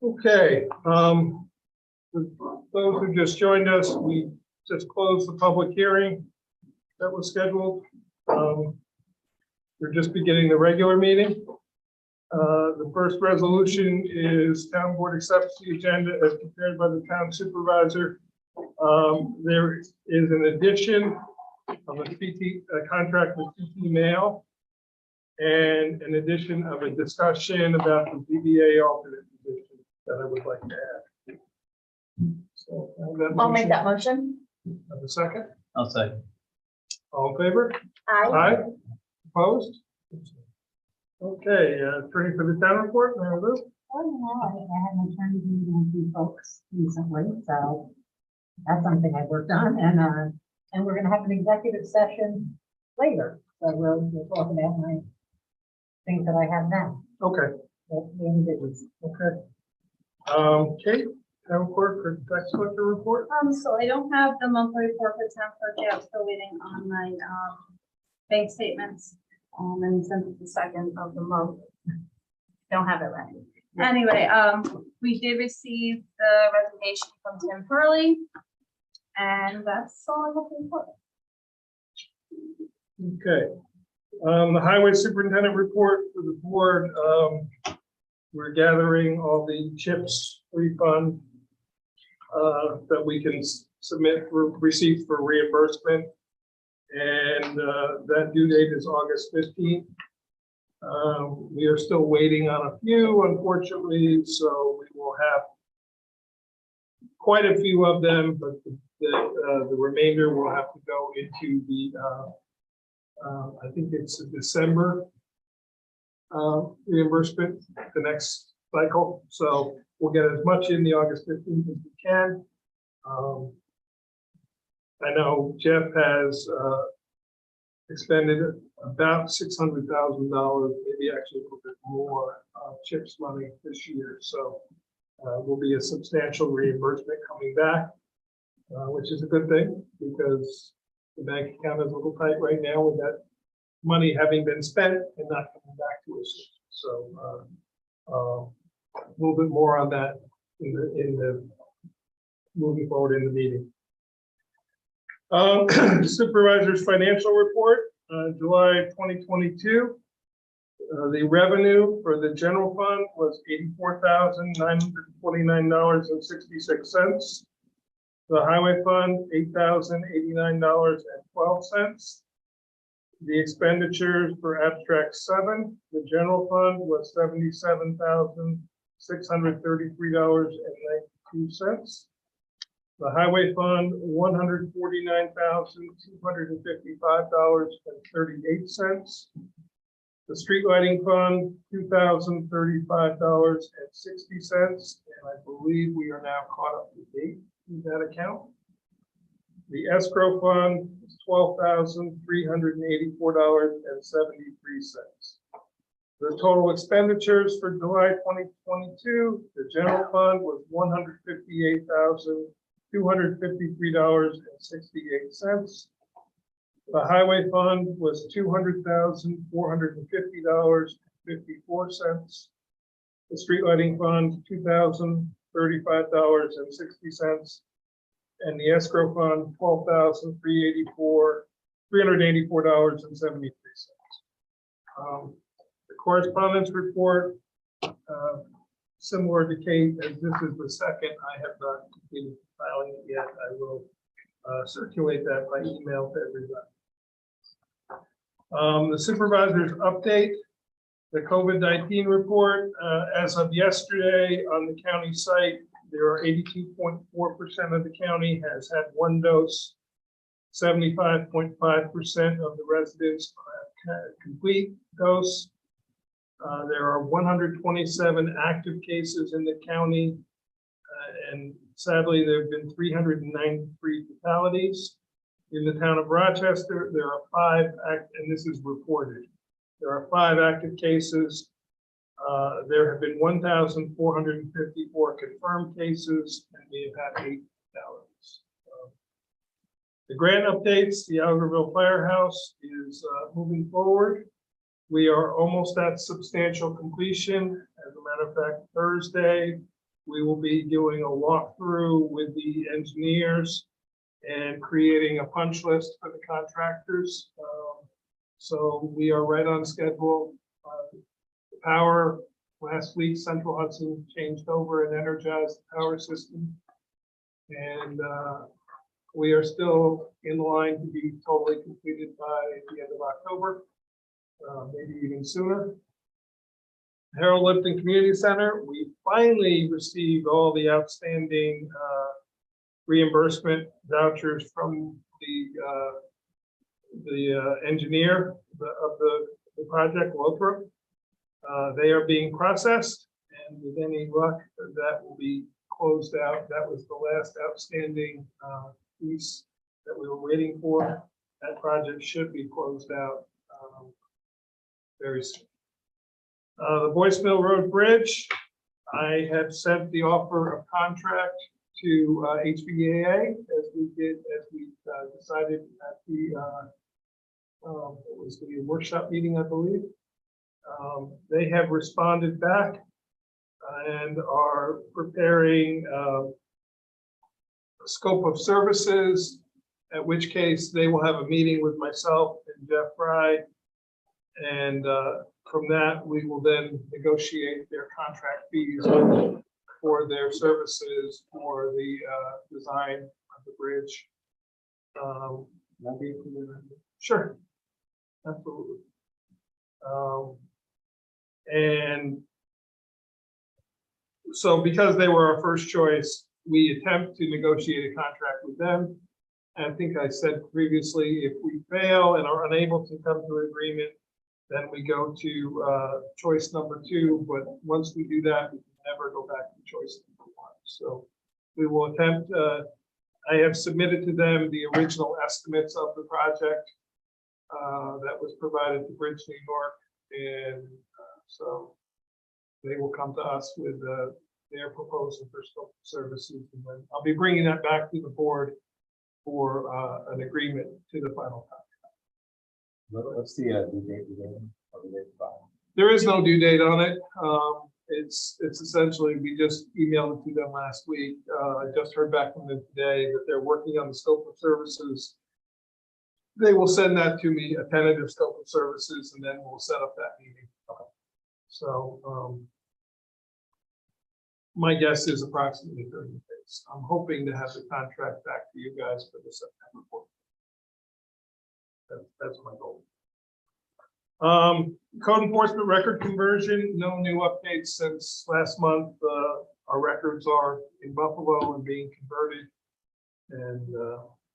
Okay. Those who just joined us, we just closed the public hearing that was scheduled. We're just beginning the regular meeting. The first resolution is town board accepts the agenda as prepared by the town supervisor. There is an addition of a contract with PT Mail and an addition of a discussion about the DBA alternate position that I would like to add. So I'll make that motion. Have a second? I'll second. All in favor? Aye. Aye. Opposed? Okay, attorney for the town report, Mary Lou. Well, you know, I had an attorney meeting with you folks recently, so that's something I worked on, and we're gonna have an executive session later. So we'll talk about my things that I have now. Okay. The individuals. Okay. Kate, town clerk for tax collector report. So I don't have the monthly report for town clerk yet. I'm still waiting on my bank statements. And since it's the second of the month, don't have it ready. Anyway, we did receive the resignation from Tim Hurley, and that's all I have to report. Okay. The highway superintendent report for the board. We're gathering all the CHIPS refund that we can submit for receipts for reimbursement. And that due date is August 15th. We are still waiting on a few, unfortunately, so we will have quite a few of them, but the remainder will have to go into the, I think it's a December reimbursement, the next cycle. So we'll get as much in the August 15th as we can. I know Jeff has expended about $600,000, maybe actually a little bit more CHIPS money this year. So will be a substantial reimbursement coming back, which is a good thing because the bank account is a little tight right now with that money having been spent and not coming back to us. So a little bit more on that in the moving forward in the meeting. Supervisors financial report, July 2022. The revenue for the general fund was $84,929.66. The highway fund, $8,089.12. The expenditures for abstract 7, the general fund was $77,633.92. The highway fund, $149,255.38. The street lighting fund, $2,035.60. And I believe we are now caught up to date with that account. The escrow fund is $12,384.73. The total expenditures for July 2022, the general fund was $158,253.68. The highway fund was $200,450.54. The street lighting fund, $2,035.60. And the escrow fund, $12,384.73. The correspondence report, similar to Kate, as this is the second, I have not completed filing it yet. I will circulate that by email to everybody. The supervisor's update, the COVID-19 report, as of yesterday on the county site, there are 82.4% of the county has had one dose. 75.5% of the residents have had a complete dose. There are 127 active cases in the county, and sadly, there have been 393 fatalities. In the town of Rochester, there are 5 and this is reported. There are 5 active cases. There have been 1,454 confirmed cases, and we have had 8 fatalities. The grant updates, the Algerville Firehouse is moving forward. We are almost at substantial completion. As a matter of fact, Thursday, we will be doing a walkthrough with the engineers and creating a punch list for the contractors. So we are right on schedule. The power, last week, Central Hudson changed over and energized the power system. And we are still in line to be totally completed by the end of October, maybe even sooner. Harold Lipton Community Center, we finally received all the outstanding reimbursement vouchers from the engineer of the project, Lothrop. They are being processed, and with any luck, that will be closed out. That was the last outstanding piece that we were waiting for. That project should be closed out very soon. The Boyce Mill Road Bridge, I have sent the offer of contract to HVAA as we decided at the it was the workshop meeting, I believe. They have responded back and are preparing a scope of services, at which case they will have a meeting with myself and Jeff Fry. And from that, we will then negotiate their contract fees for their services for the design of the bridge. Sure, absolutely. And so because they were our first choice, we attempt to negotiate a contract with them. And I think I said previously, if we fail and are unable to come to an agreement, then we go to choice number 2. But once we do that, we can never go back to choice number 1. So we will attempt, I have submitted to them the original estimates of the project that was provided to Bridge New York. And so they will come to us with their proposal for scope of services. And then I'll be bringing that back to the board for an agreement to the final contract. What's the due date today? There is no due date on it. It's essentially, we just emailed it to them last week. I just heard back from them today that they're working on the scope of services. They will send that to me, a tentative scope of services, and then we'll set up that meeting. Okay. So my guess is approximately 30 days. I'm hoping to have the contract back to you guys for the September 4th. That's my goal. Code enforcement record conversion, no new updates since last month. Our records are in Buffalo and being converted, and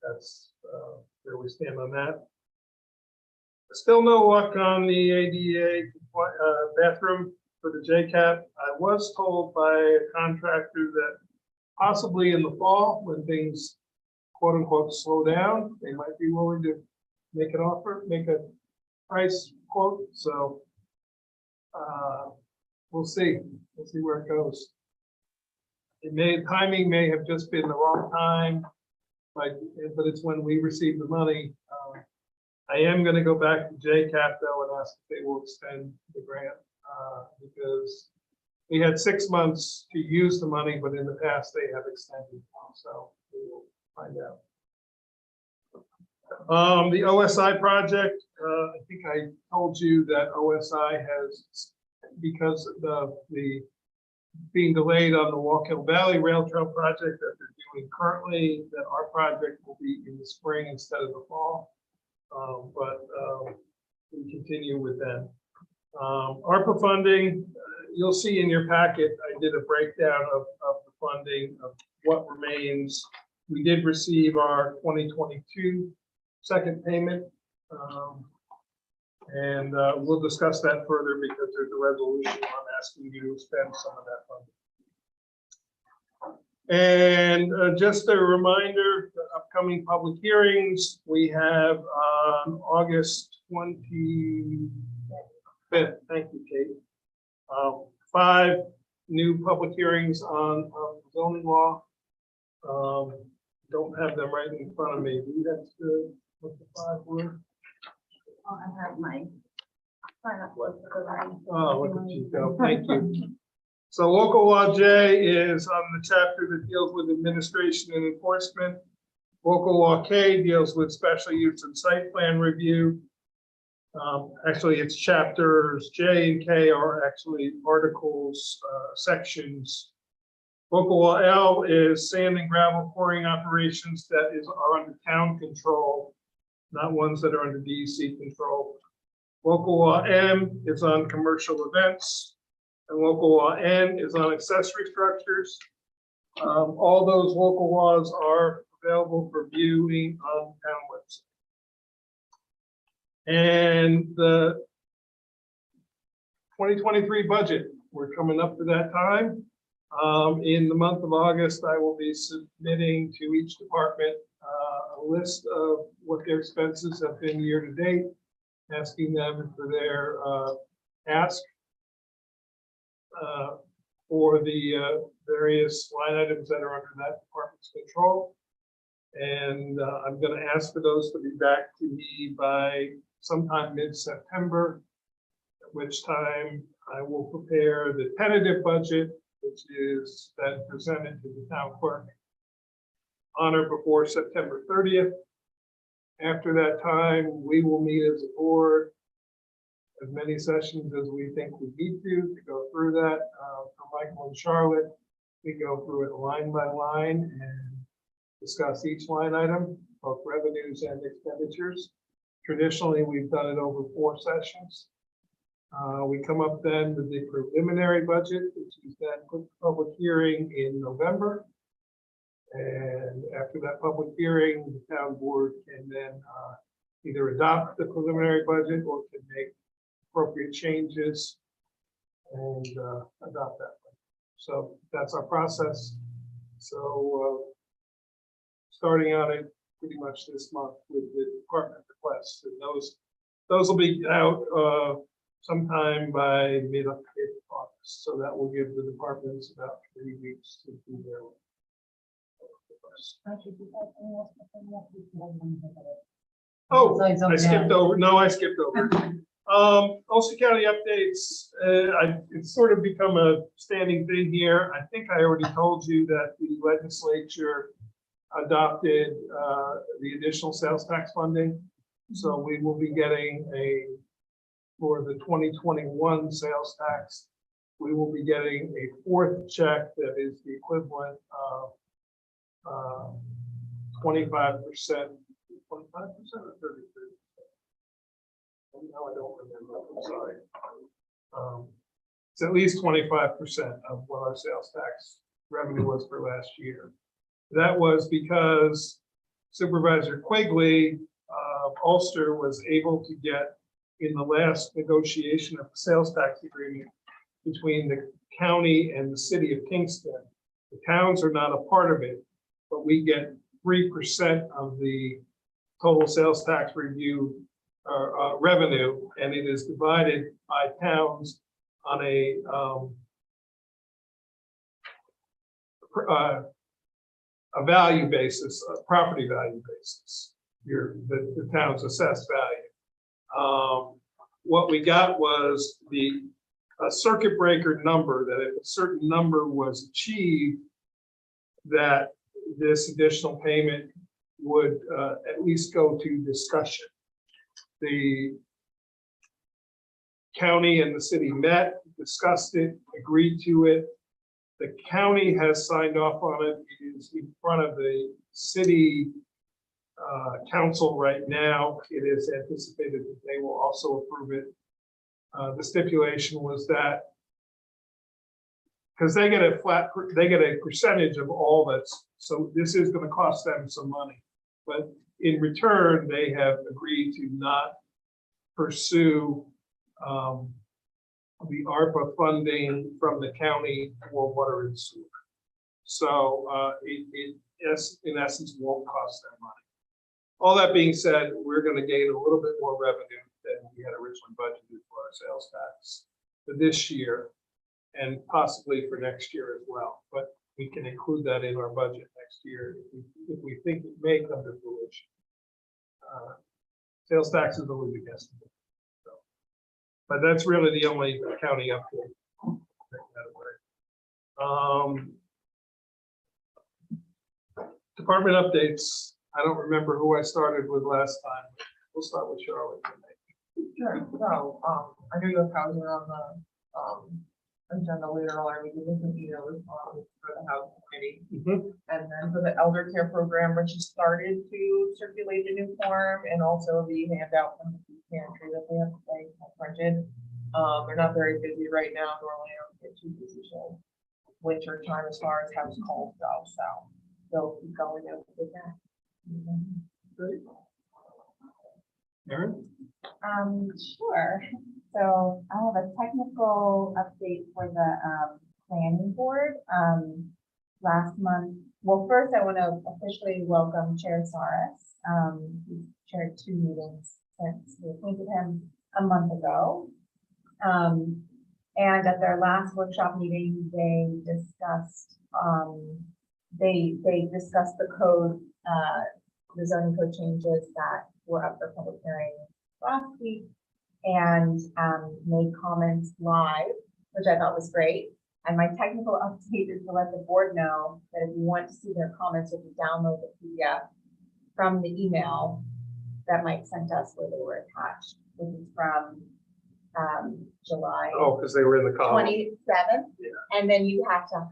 that's where we stand on that. Still no luck on the ADA bathroom for the JCAP. I was told by a contractor that possibly in the fall, when things quote unquote slow down, they might be willing to make an offer, make a price quote. So we'll see. We'll see where it goes. Timing may have just been the wrong time, but it's when we receive the money. I am going to go back to JCAP though and ask if they will extend the grant because we had 6 months to use the money, but in the past they have extended. So we will find out. The OSI project, I think I told you that OSI has, because of the being delayed on the Walkill Valley Rail Trail project that they're doing currently, that our project will be in the spring instead of the fall. But we continue with them. ARPA funding, you'll see in your packet, I did a breakdown of the funding of what remains. We did receive our 2022 second payment, and we'll discuss that further because there's a resolution on asking you to spend some of that funding. And just a reminder, the upcoming public hearings, we have on August 25th, thank you, Kate, 5 new public hearings on zoning law. don't have them right in front of me. That's what the 5 were. Oh, I have my sign up list because I. Oh, look at you go. Thank you. So local law J is on the chapter that deals with administration and enforcement. Local law K deals with special use and site plan review. Actually, it's chapters J and K are actually articles, sections. Local law L is sand and gravel quarrying operations that are under town control, not ones that are under DEC control. Local law M is on commercial events, and local law N is on accessory structures. All those local laws are available for viewing on the town website. And the 2023 budget, we're coming up to that time. In the month of August, I will be submitting to each department a list of what their expenses have been year to date, asking them for their ask for the various line items that are under that department's control. And I'm going to ask for those to be back to me by sometime mid-September, at which time I will prepare the tentative budget, which is then presented to the town clerk on or before September 30th. After that time, we will meet as a board, as many sessions as we think we need to go through that. For Michael and Charlotte, we go through it line by line and discuss each line item, both revenues and expenditures. Traditionally, we've done it over 4 sessions. We come up then with the preliminary budget, which is then put to public hearing in November. And after that public hearing, the town board can then either adopt the preliminary budget or can make appropriate changes and adopt that. So that's our process. So starting on it pretty much this month with the department requests, and those will be out sometime by mid-August. So that will give the departments about 3 weeks to do their requests. Oh, I skipped over. No, I skipped over. Ulster County updates. It's sort of become a standing thing here. I think I already told you that the legislature adopted the additional sales tax funding. So we will be getting for the 2021 sales tax, we will be getting a 4th check that is the equivalent of 25%, 25% or 33%. No, I don't remember. I'm sorry. It's at least 25% of what our sales tax revenue was for last year. That was because Supervisor Quigley of Ulster was able to get in the last negotiation of the sales tax agreement between the county and the city of Kingston. The towns are not a part of it, but we get 3% of the total sales tax revenue, and it is divided by towns on a value basis, a property value basis. The town's assessed value. What we got was a circuit breaker number that if a certain number was achieved, that this additional payment would at least go to discussion. The county and the city met, discussed it, agreed to it. The county has signed off on it. It is in front of the city council right now. It is anticipated that they will also approve it. The stipulation was that because they get a percentage of all that's, so this is going to cost them some money, but in return, they have agreed to not pursue the ARPA funding from the county for water and sewer. So it in essence won't cost them money. All that being said, we're going to gain a little bit more revenue than we had originally budgeted for our sales tax for this year and possibly for next year as well. But we can include that in our budget next year if we think it may come to fruition. Sales tax is always a guesstimate. So, but that's really the only accounting update. Take that away. Department updates. I don't remember who I started with last time. We'll start with Charlotte. Sure, so, I know you have housing on the, agenda later on, we can listen to those, for the housing committee. And then for the elder care program, Rich has started to circulate the new form and also the handout from the food pantry that they have printed. They're not very busy right now, normally I don't get too busy till winter time as far as house calls go, so they'll keep going out with that. Great. Erin? Sure. So I have a technical update for the planning board. Last month, well, first I want to officially welcome Chair Saras. He's chaired 2 meetings since we appointed him a month ago. And at their last workshop meeting, they discussed the code, the zoning code changes that were up for public hearing last week, and made comments live, which I thought was great. And my technical update is to let the board know that if you want to see their comments, if you download the PDF from the email that Mike sent us where they were attached, which is from July Oh, because they were in the column. 27th. Yeah. And then you have to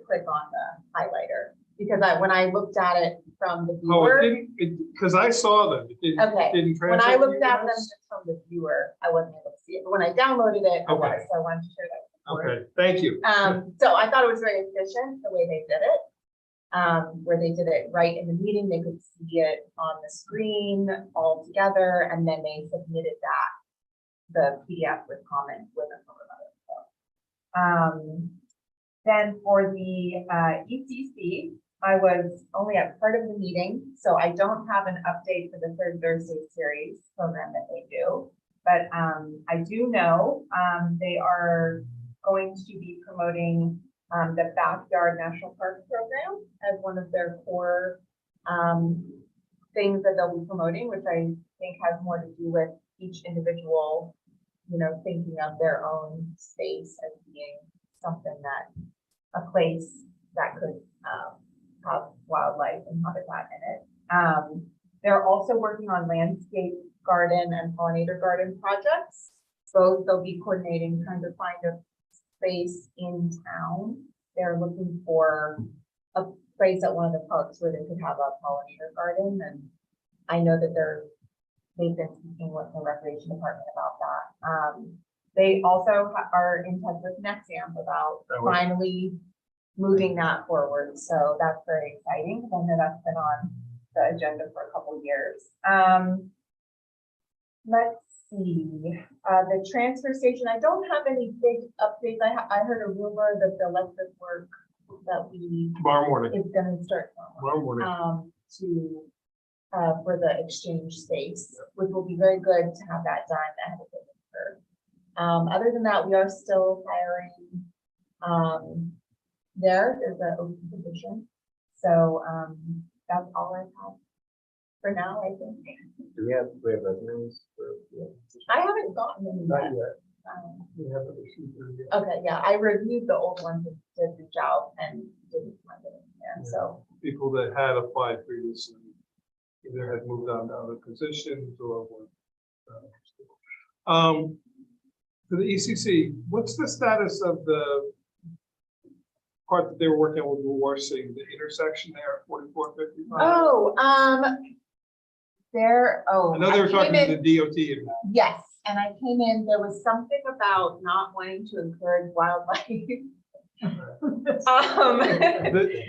click on the highlighter, because when I looked at it from the Oh, it viewer, didn't, because I saw them. It didn't, Okay. didn't when I translate looked to you at them guys? just from the viewer, I wasn't able to see it. But when I downloaded it, I was, Okay. so I wanted to share that with the board. Okay, thank you. So I thought it was very efficient the way they did it. Where they did it right in the meeting, they could see it on the screen all together, and then they submitted the PDF with comments with a number of others. Then for the ECC, I was only at part of the meeting, so I don't have an update for the Third Thursday series program that they do. But I do know they are going to be promoting the Backyard National Park program as one of their core things that they'll be promoting, which I think has more to do with each individual, thinking of their own space as being something that, a place that could have wildlife and habitat in it. They're also working on landscape garden and pollinator garden projects. Both they'll be coordinating, trying to find a space in town. They're looking for a place at one of the parks where they could have a pollinator garden. And I know that they've been speaking with the recreation department about that. They also are in touch with Nexamp about finally moving that forward. So that's very exciting, because I know that's been on the agenda for a couple of years. Let's see, the transfer station, I don't have any big updates. I heard a rumor that the electric work that Tomorrow morning. is gonna start Tomorrow morning. for the exchange space, which will be very good to have that done ahead of the winter. Other than that, we are still hiring. There's an open position. So that's all I have for now, I think. Do we have resumes for? I haven't gotten any Not yet. yet. We haven't received them yet. Okay, yeah, I reviewed the old ones and did reach out and didn't find it in there, so. People that had applied previously either had moved on to other positions or were. For the ECC, what's the status of the part that they were working with Warsing, the intersection there at 4455? I know they were talking to the DOT about. Yes, and I came in, there was something about not wanting to encourage wildlife.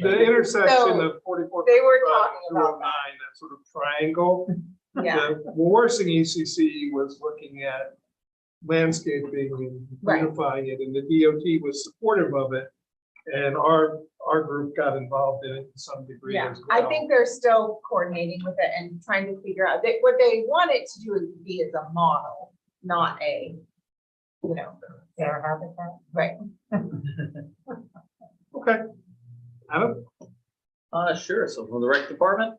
The intersection So, of 44. they were talking about that sort of triangle. Yeah, The Warsing ECC was looking at landscaping and Right. beautifying it, and the DOT was supportive of it. And our group got involved in it to some degree yeah, as well. I think they're still coordinating with it and trying to figure out, what they want it to do is be as a model, not a, Their habitat. right. Okay. Adam? Sure. So from the rec department,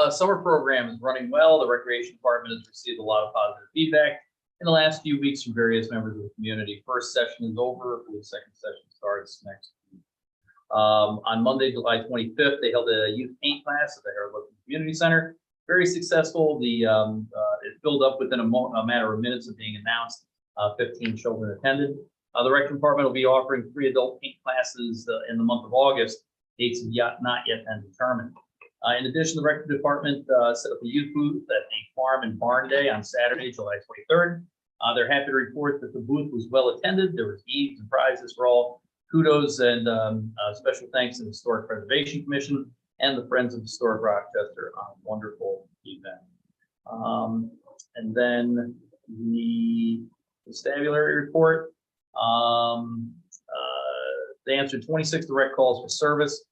summer program is running well. The recreation department has received a lot of positive feedback in the last few weeks from various members of the community. First session is over. The second session starts next week. On Monday, July 25th, they held a youth paint class at the Harold Community Center. Very successful. It filled up within a matter of minutes of being announced. 15 children attended. The rec department will be offering 3 adult paint classes in the month of August. Dates have not yet been determined. In addition, the rec department set up a youth booth at the Farm and Barn Day on Saturday, July 23rd. They're happy to report that the booth was well attended. There was games and prizes for all. Kudos and special thanks to the Historic Preservation Commission and the Friends of Historic Rochester on a wonderful event. And then the constabulary report. They answered 26 direct calls for service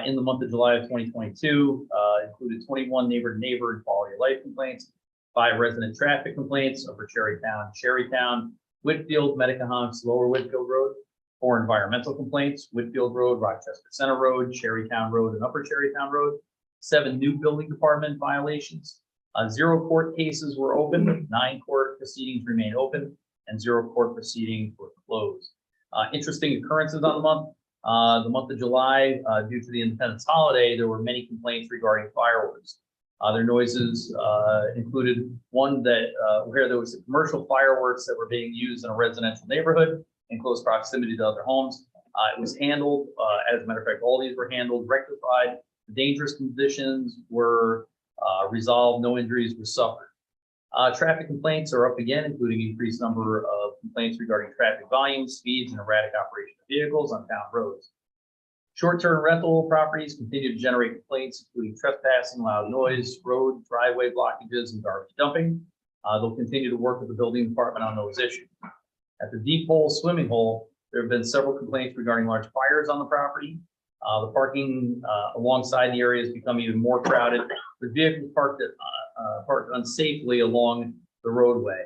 in the month of July of 2022, included 21 neighbor-to-neighbor and quality of life complaints, 5 resident traffic complaints over Cherrytown, Whitfield, Medicahonks, Lower Whitfield Road, 4 environmental complaints, Whitfield Road, Rochester Center Road, Cherrytown Road, and Upper Cherrytown Road, 7 new building department violations, 0 court cases were open, 9 court proceedings remain open, and 0 court proceedings were closed. Interesting occurrences on the month of July, due to the Independence holiday, there were many complaints regarding fireworks. Their noises included one that where there was commercial fireworks that were being used in a residential neighborhood in close proximity to other homes. It was handled, as a matter of fact, all these were handled, rectified. The dangerous conditions were resolved, no injuries were suffered. Traffic complaints are up again, including increased number of complaints regarding traffic volumes, speeds, and erratic operation of vehicles on town roads. Short-term rental properties continue to generate complaints, including trespassing, loud noise, road, driveway blockages, and garbage dumping. They'll continue to work with the building department on those issues. At the deep hole swimming hole, there have been several complaints regarding large fires on the property. The parking alongside the area has become even more crowded, with vehicles parked unsafely along the roadway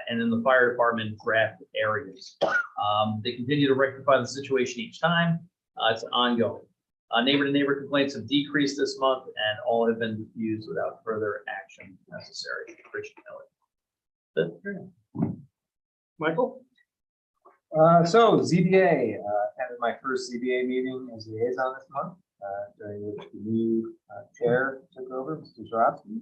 and in the fire department draft areas. They continue to rectify the situation each time. It's ongoing. Neighbor-to-neighbor complaints have decreased this month, and all have been diffused without further action necessary. Appreciate it. Michael? So ZBA, attended my first ZBA meeting as liaison this month, during which the new chair took over, Mr. Zarowski.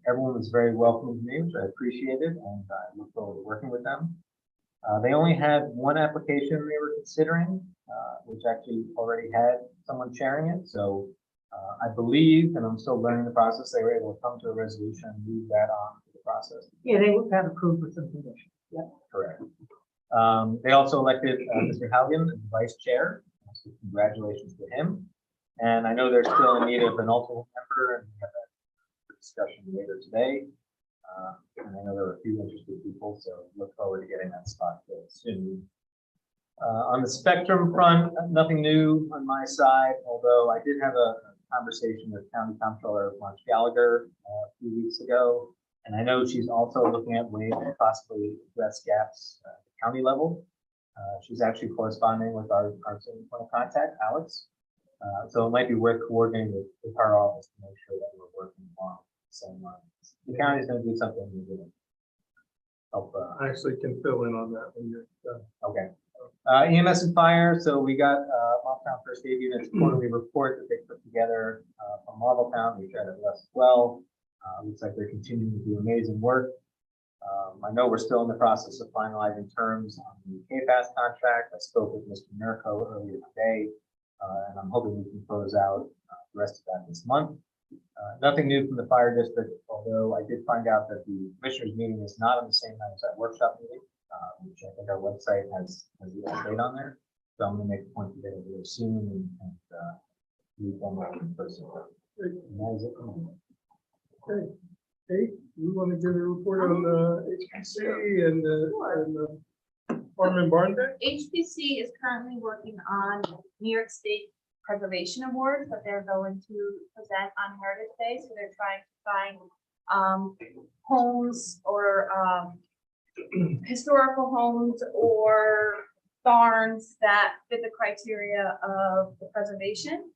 Everyone was very welcoming to me, which I appreciated, and I look forward to working with them. They only had one application they were considering, which actually already had someone chairing it. So I believe, and I'm still learning the process, they were able to come to a resolution and move that on to the process. Yeah, they got approved with some conditions. Yep. Correct. They also elected Mr. Haugen as vice chair. So congratulations to him. And I know they're still in need of an alternate member, and we have a discussion later today. And I know there are a few interested people, so look forward to getting that spot filled soon. On the spectrum front, nothing new on my side, although I did have a conversation with County Comptroller Mark Gallagher a few weeks ago. And I know she's also looking at ways to possibly address gaps at the county level. She's actually corresponding with our single point of contact, Alex. So it might be worth coordinating with our office to make sure that we're working along the same lines. The county's going to do something we're doing. Help. I actually can fill in on that when you're done. Okay. Ems and Fire. So we got Marltown First Aid Unit's quarterly report that they put together from Marltown. We shared it with us as well. Looks like they're continuing to do amazing work. I know we're still in the process of finalizing terms on the KFAS contract. I spoke with Mr. Mirko earlier today, and I'm hoping we can close out the rest of that this month. Nothing new from the fire district, although I did find out that the commissioners meeting is not on the same night as that workshop meeting, which I think our website has the update on there. So I'm going to make a point to get it really soon and meet them in person. And that is it for me. Okay. Hey, you want to give a report on the HPC and the Farm and Barn Day? HPC is currently working on New York State Preservation Awards that they're going to present on Heritage Day. So they're trying to find homes or historical homes or barns that fit the criteria of the preservation.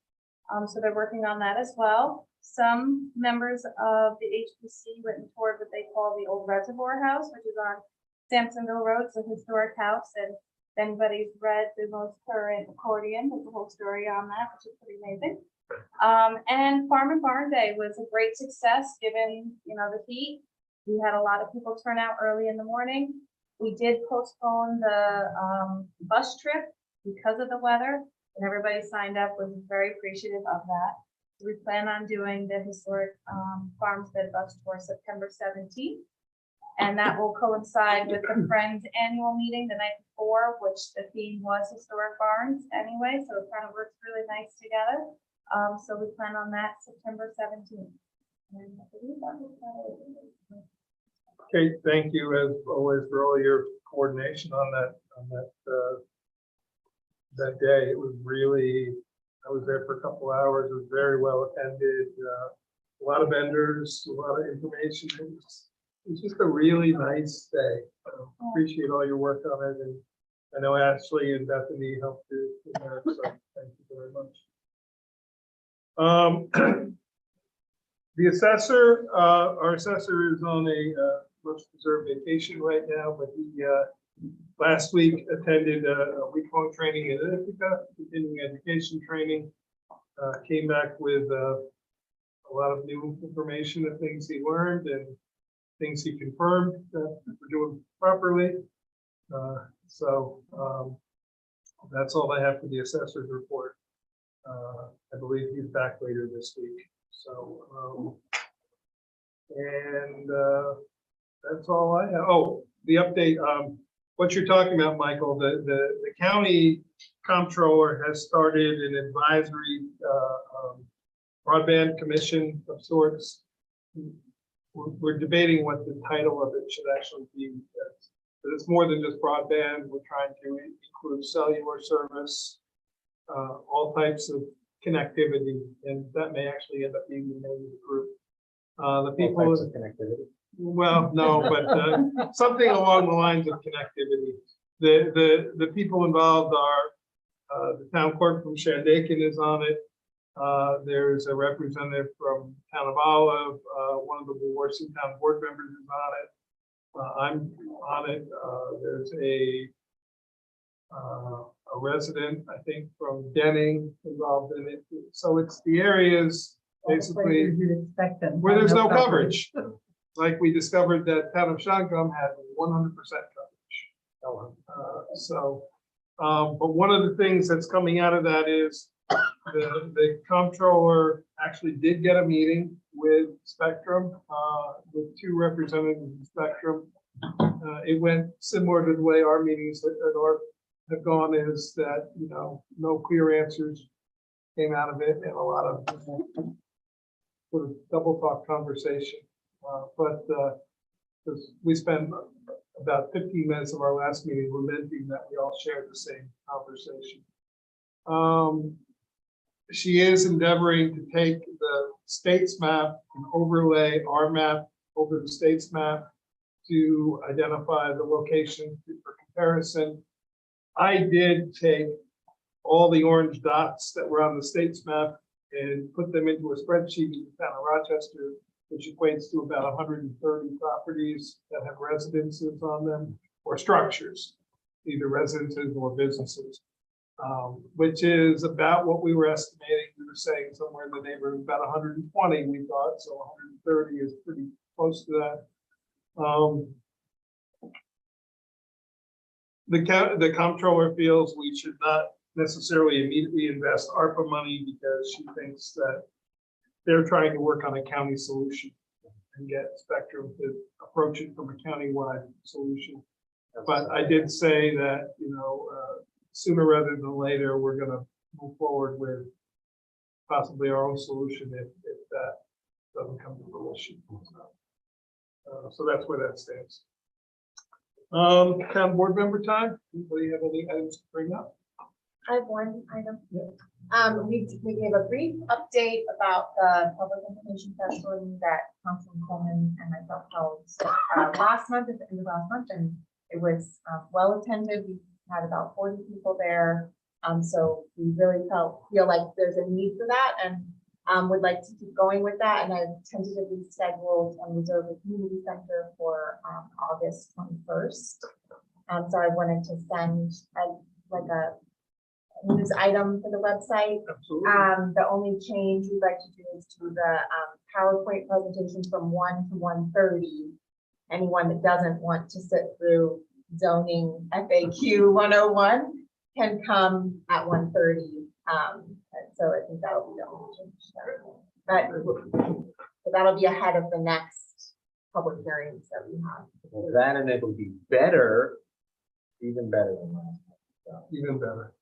So they're working on that as well. Some members of the HPC went and toured what they call the old Reservoir House, which is on Sampsonville Road. It's a historic house, and if anybody's read the most current accordion, there's a whole story on that, which is pretty amazing. And Farm and Barn Day was a great success, given, the heat. We had a lot of people turn out early in the morning. We did postpone the bus trip because of the weather, and everybody signed up, was very appreciative of that. So we plan on doing the historic Farmstead bus tour September 17th. And that will coincide with the Friends annual meeting the night before, which the theme was historic barns anyway, so it kind of works really nice together. So we plan on that September 17th. And I believe that was about it. Kate, thank you as always for all your coordination on that day. It was really, I was there for a couple hours. It was very well attended. A lot of vendors, a lot of information. It was just a really nice day. Appreciate all your work on it, and I know Ashley and Bethany helped you in there, so thank you very much. The assessor, our assessor is on a much deserved vacation right now, but he last week attended a week-long training in Ithaca, continuing education training. Came back with a lot of new information and things he learned and things he confirmed that we're doing properly. So that's all I have for the assessor's report. I believe he's back later this week. So, and that's all I have. Oh, the update, what you're talking about, Michael, the county comptroller has started an advisory broadband commission of sorts. We're debating what the title of it should actually be. But it's more than just broadband. We're trying to include cellular service, all types of connectivity, and that may actually end up being the name of the group. The people, All types of connectivity. well, no, but something along the lines of connectivity. The people involved are the town clerk from Shandaken is on it. There's a representative from Town of Olive. One of the Warsaw Town board members is on it. I'm on it. There's a resident, I think, from Denning involved in it. So it's the areas basically You'd expect them. where there's no coverage. Like we discovered that Town of Shangam had 100% coverage. But one of the things that's coming out of that is the comptroller actually did get a meeting with Spectrum, with two representatives of Spectrum. It went similar to the way our meetings have gone, is that, no clear answers came out of it and a lot of sort of double talk conversation. But we spent about 15 minutes of our last meeting lamenting that we all shared the same conversation. She is endeavoring to take the state's map and overlay our map over the state's map to identify the location for comparison. I did take all the orange dots that were on the state's map and put them into a spreadsheet in the town of Rochester, which equates to about 130 properties that have residences on them or structures, either residences or businesses, which is about what we were estimating. We were saying somewhere in the neighborhood of about 120, we thought, so 130 is pretty close to that. The comptroller feels we should not necessarily immediately invest ARPA money because she thinks that they're trying to work on a county solution and get Spectrum to approach it from a county-wide solution. But I did say that, sooner rather than later, we're going to move forward with possibly our own solution if that doesn't come to fruition. So that's where that stands. Town board member time. Anybody have any items to bring up? I have one item. We gave a brief update about the public information session that Councilman Coleman and myself held last month, at the end of last month, and it was well attended. We had about 40 people there. So we really feel like there's a need for that and would like to keep going with that. And I've tentatively scheduled and reserved a community center for August 21st. So I wanted to send a news item for the website. Absolutely. The only change we'd like to do is to the PowerPoint presentation from 1 to 1:30. Anyone that doesn't want to sit through zoning FAQ 101 can come at 1:30. So I think that'll be the only change there. But that'll be ahead of the next public hearings that we have. Well, that and it'll be better, even better than last time. Even better.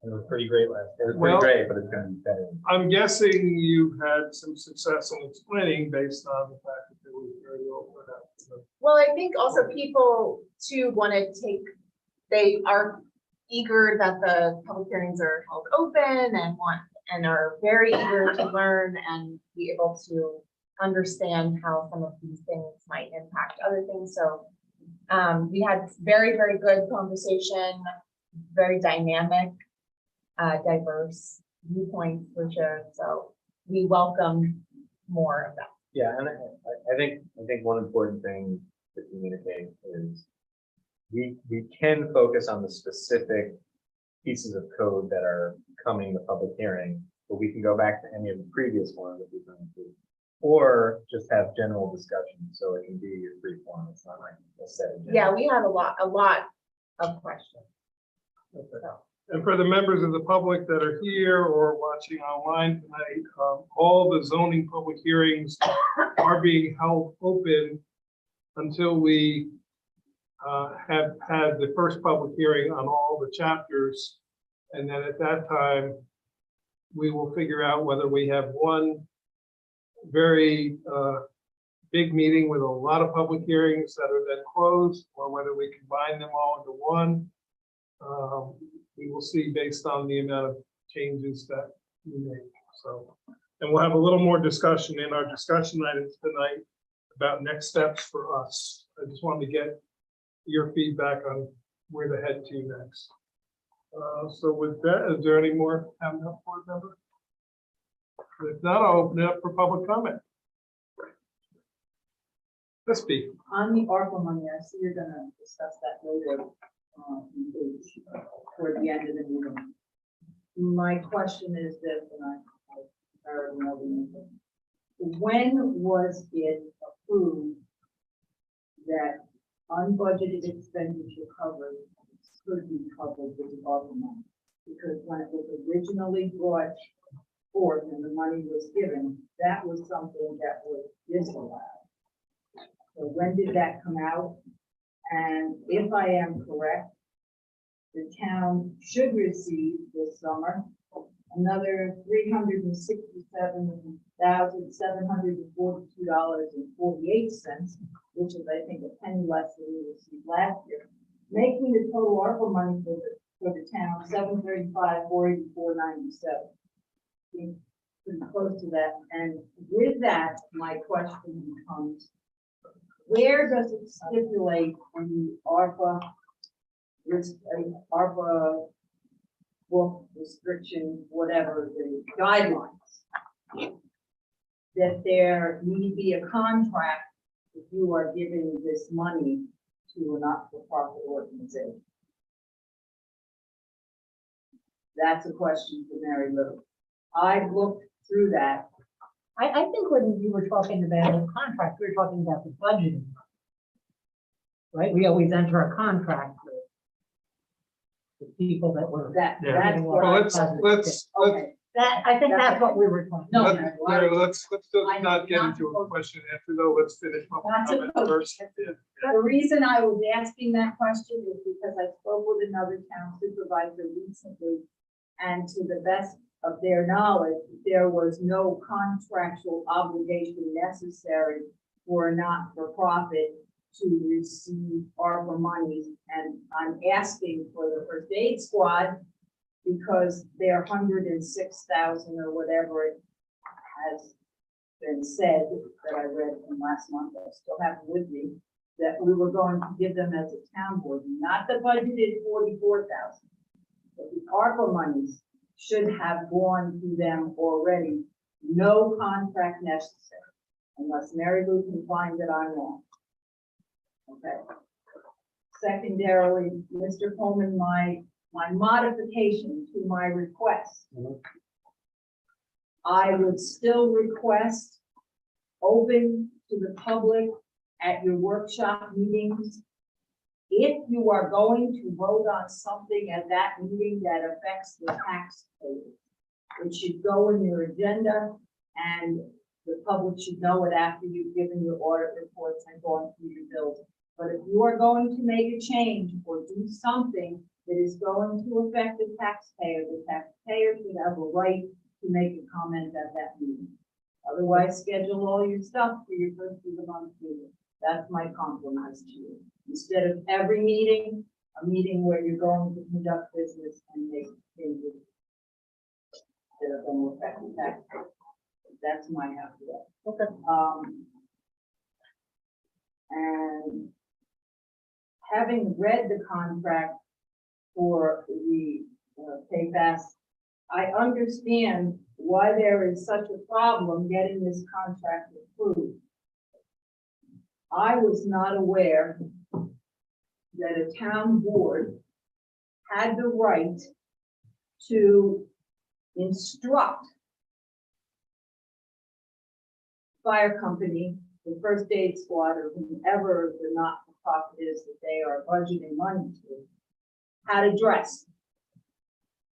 It was pretty great last. It was pretty Well- great, but it's gonna be better. I'm guessing you've had some success in explaining based on the fact that it was very open. Well, I think also people too want to they are eager that the public hearings are held open and are very eager to learn and be able to understand how some of these things might impact other things. So we had very, very good conversation, very dynamic, diverse viewpoints were shared. So we welcome more of that. Yeah, and I think one important thing to communicate is we can focus on the specific pieces of code that are coming to public hearing, but we can go back to any of the previous ones that we've done too, or just have general discussion, so it can be your free form. It's not like a set agenda. Yeah, we had a lot of questions. Okay. So, And for the members of the public that are here or watching online tonight, all the zoning public hearings are being held open until we have had the first public hearing on all the chapters. And then at that time, we will figure out whether we have one very big meeting with a lot of public hearings that are then closed, or whether we combine them all into one. We will see based on the amount of changes that we make. So, and we'll have a little more discussion in our discussion items tonight about next steps for us. I just wanted to get your feedback on where to head to next. So with that, is there any more board member? If not, I'll open it up for public comment. Let's speak. On the ARPA money, I see you're gonna discuss that later, toward the end of the meeting. My question is this, and I already know the answer. When was it approved that unbudgeted expenditure covered could be covered with the ARPA money? Because when it was originally brought forth and the money was given, that was something that was disallowed. So when did that come out? And if I am correct, the town should receive this summer another $367,742.48, which is, I think, a penny less than we received last year, making the total ARPA money for the town $735,484.97. Pretty close to that. And with that, my question becomes, where does it stipulate in the ARPA book restriction, whatever the guidelines, that there need to be a contract if you are giving this money to a not-for-profit organization? That's a question for Mary Lou. I've looked through that. I think when you were talking about a contract, we were talking about the budgeting. Right? We always enter a contract with the people that were. That's Yeah. what Well, I let's Okay, That, I think that's what we were talking No, about. no. let's just I'm not get not into a supposed- question after though. Let's finish public Not comment supposed- first. Yeah. The reason I was asking that question is because I spoke with another town supervisor recently, and to the best of their knowledge, there was no contractual obligation necessary for a not-for-profit to receive ARPA money. And I'm asking for the first aid squad because their 106,000 or whatever it has been said that I read from last month, I still have it with me. that we were going to give them as a town board, not the budgeted 44,000. But the ARPA monies should have gone to them already, no contract necessary, unless Mary Lou can find that I'm wrong. Okay. Secondarily, Mr. Coleman, my modification to my request. I would still request open to the public at your workshop meetings. If you are going to vote on something at that meeting that affects the taxpayers, it should go in your agenda and the public should know it after you've given your audit reports and gone through your bills. But if you are going to make a change or do something that is going to affect the taxpayer should have a right to make a comment at that meeting. Otherwise, schedule all your stuff for your first of the month meeting. That's my compromise to you. Instead of every meeting, a meeting where you're going to conduct business and make changes that are going to affect the taxpayer. That's my idea. Okay. And having read the contract for the PayFast, I understand why there is such a problem getting this contract approved. I was not aware that a town board had the right to instruct fire company, the first aid squad, or whomever the not-for-profit is that they are budgeting money to, how to dress.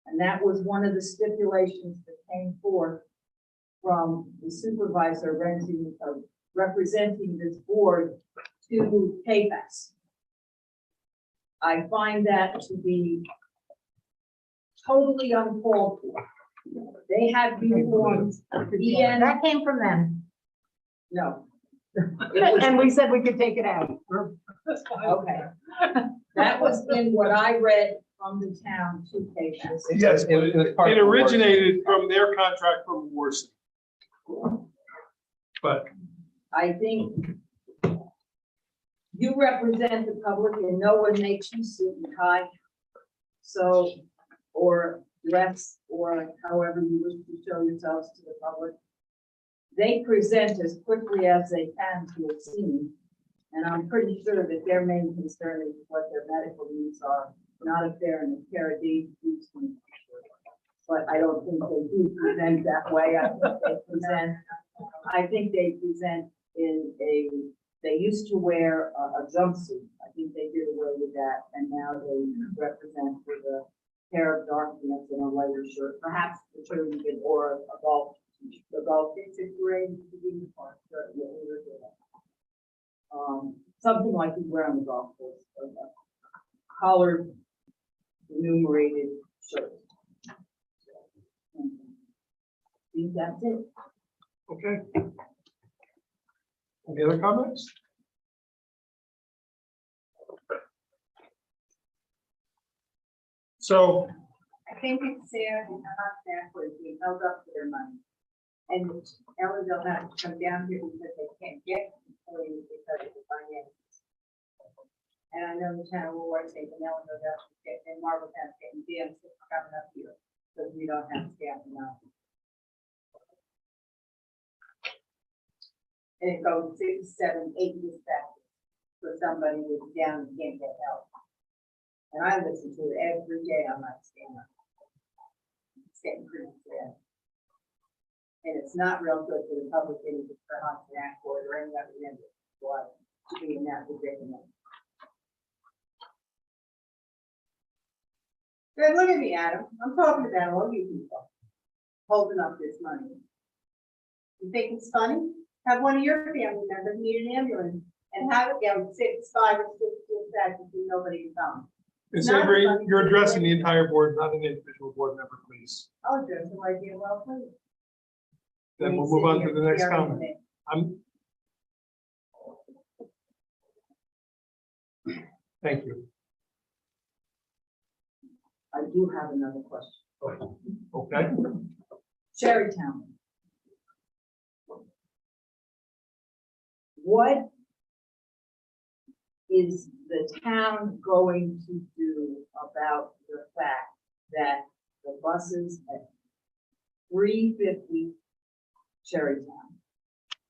And that was one of the stipulations that came forth from the supervisor representing this board to PayFast. I find that to be totally uncalled for. They have uniforms, EN, That came from them. no. It was- And we said we could take it out. Okay. That was in what I read from the town to PayFast. Yes, but was part it of the originated from their contract from Warsaw. But I think you represent the public and no one makes you suit and tie. So, or dress, or however you wish to show yourselves to the public. They present as quickly as they can to a scene. And I'm pretty sure that their main concern is what their medical needs are, not if they're in a pair of Dave boots. But I don't think they do present that way. I think they present in a, they used to wear a jumpsuit. I think they did away with that, and now they represent with a pair of dark pants and a lighter shirt, perhaps the cheerleading or a golf, the golf is wearing the uniform. Something like you wear on the golf course, collared, enumerated shirt. I think that's it. okay. Any other comments? So, I think it's fair and not backwards, we held up to their money. And Ellen will have to come down here because they can't get employees because of the finances. And I know the town will always say, and Ellen will have to get, and Marvel has getting damn sick coming up here, because we don't have staff enough. And it goes 6, 7, 8 dispatches for somebody who's down and can't get help. And I listen to it every day on my stand. It's getting pretty sad. And it's not real good for the public interest for Hudson Accord or any other member to be in that predicament. Good, look at me, Adam. I'm talking about all you people holding up this money. You think it's funny? Have one of your family members need an ambulance and have it go 5 or 6 dispatches and nobody can come. Ms. Not Avery, funny. you're addressing the entire board, not an individual board member, please. I'll do it, so I get well, please. Then we'll move on to the next comment. Thank you. I do have another question. Okay, Sherrytown. What is the town going to do about the fact that the buses at 350 Cherrytown,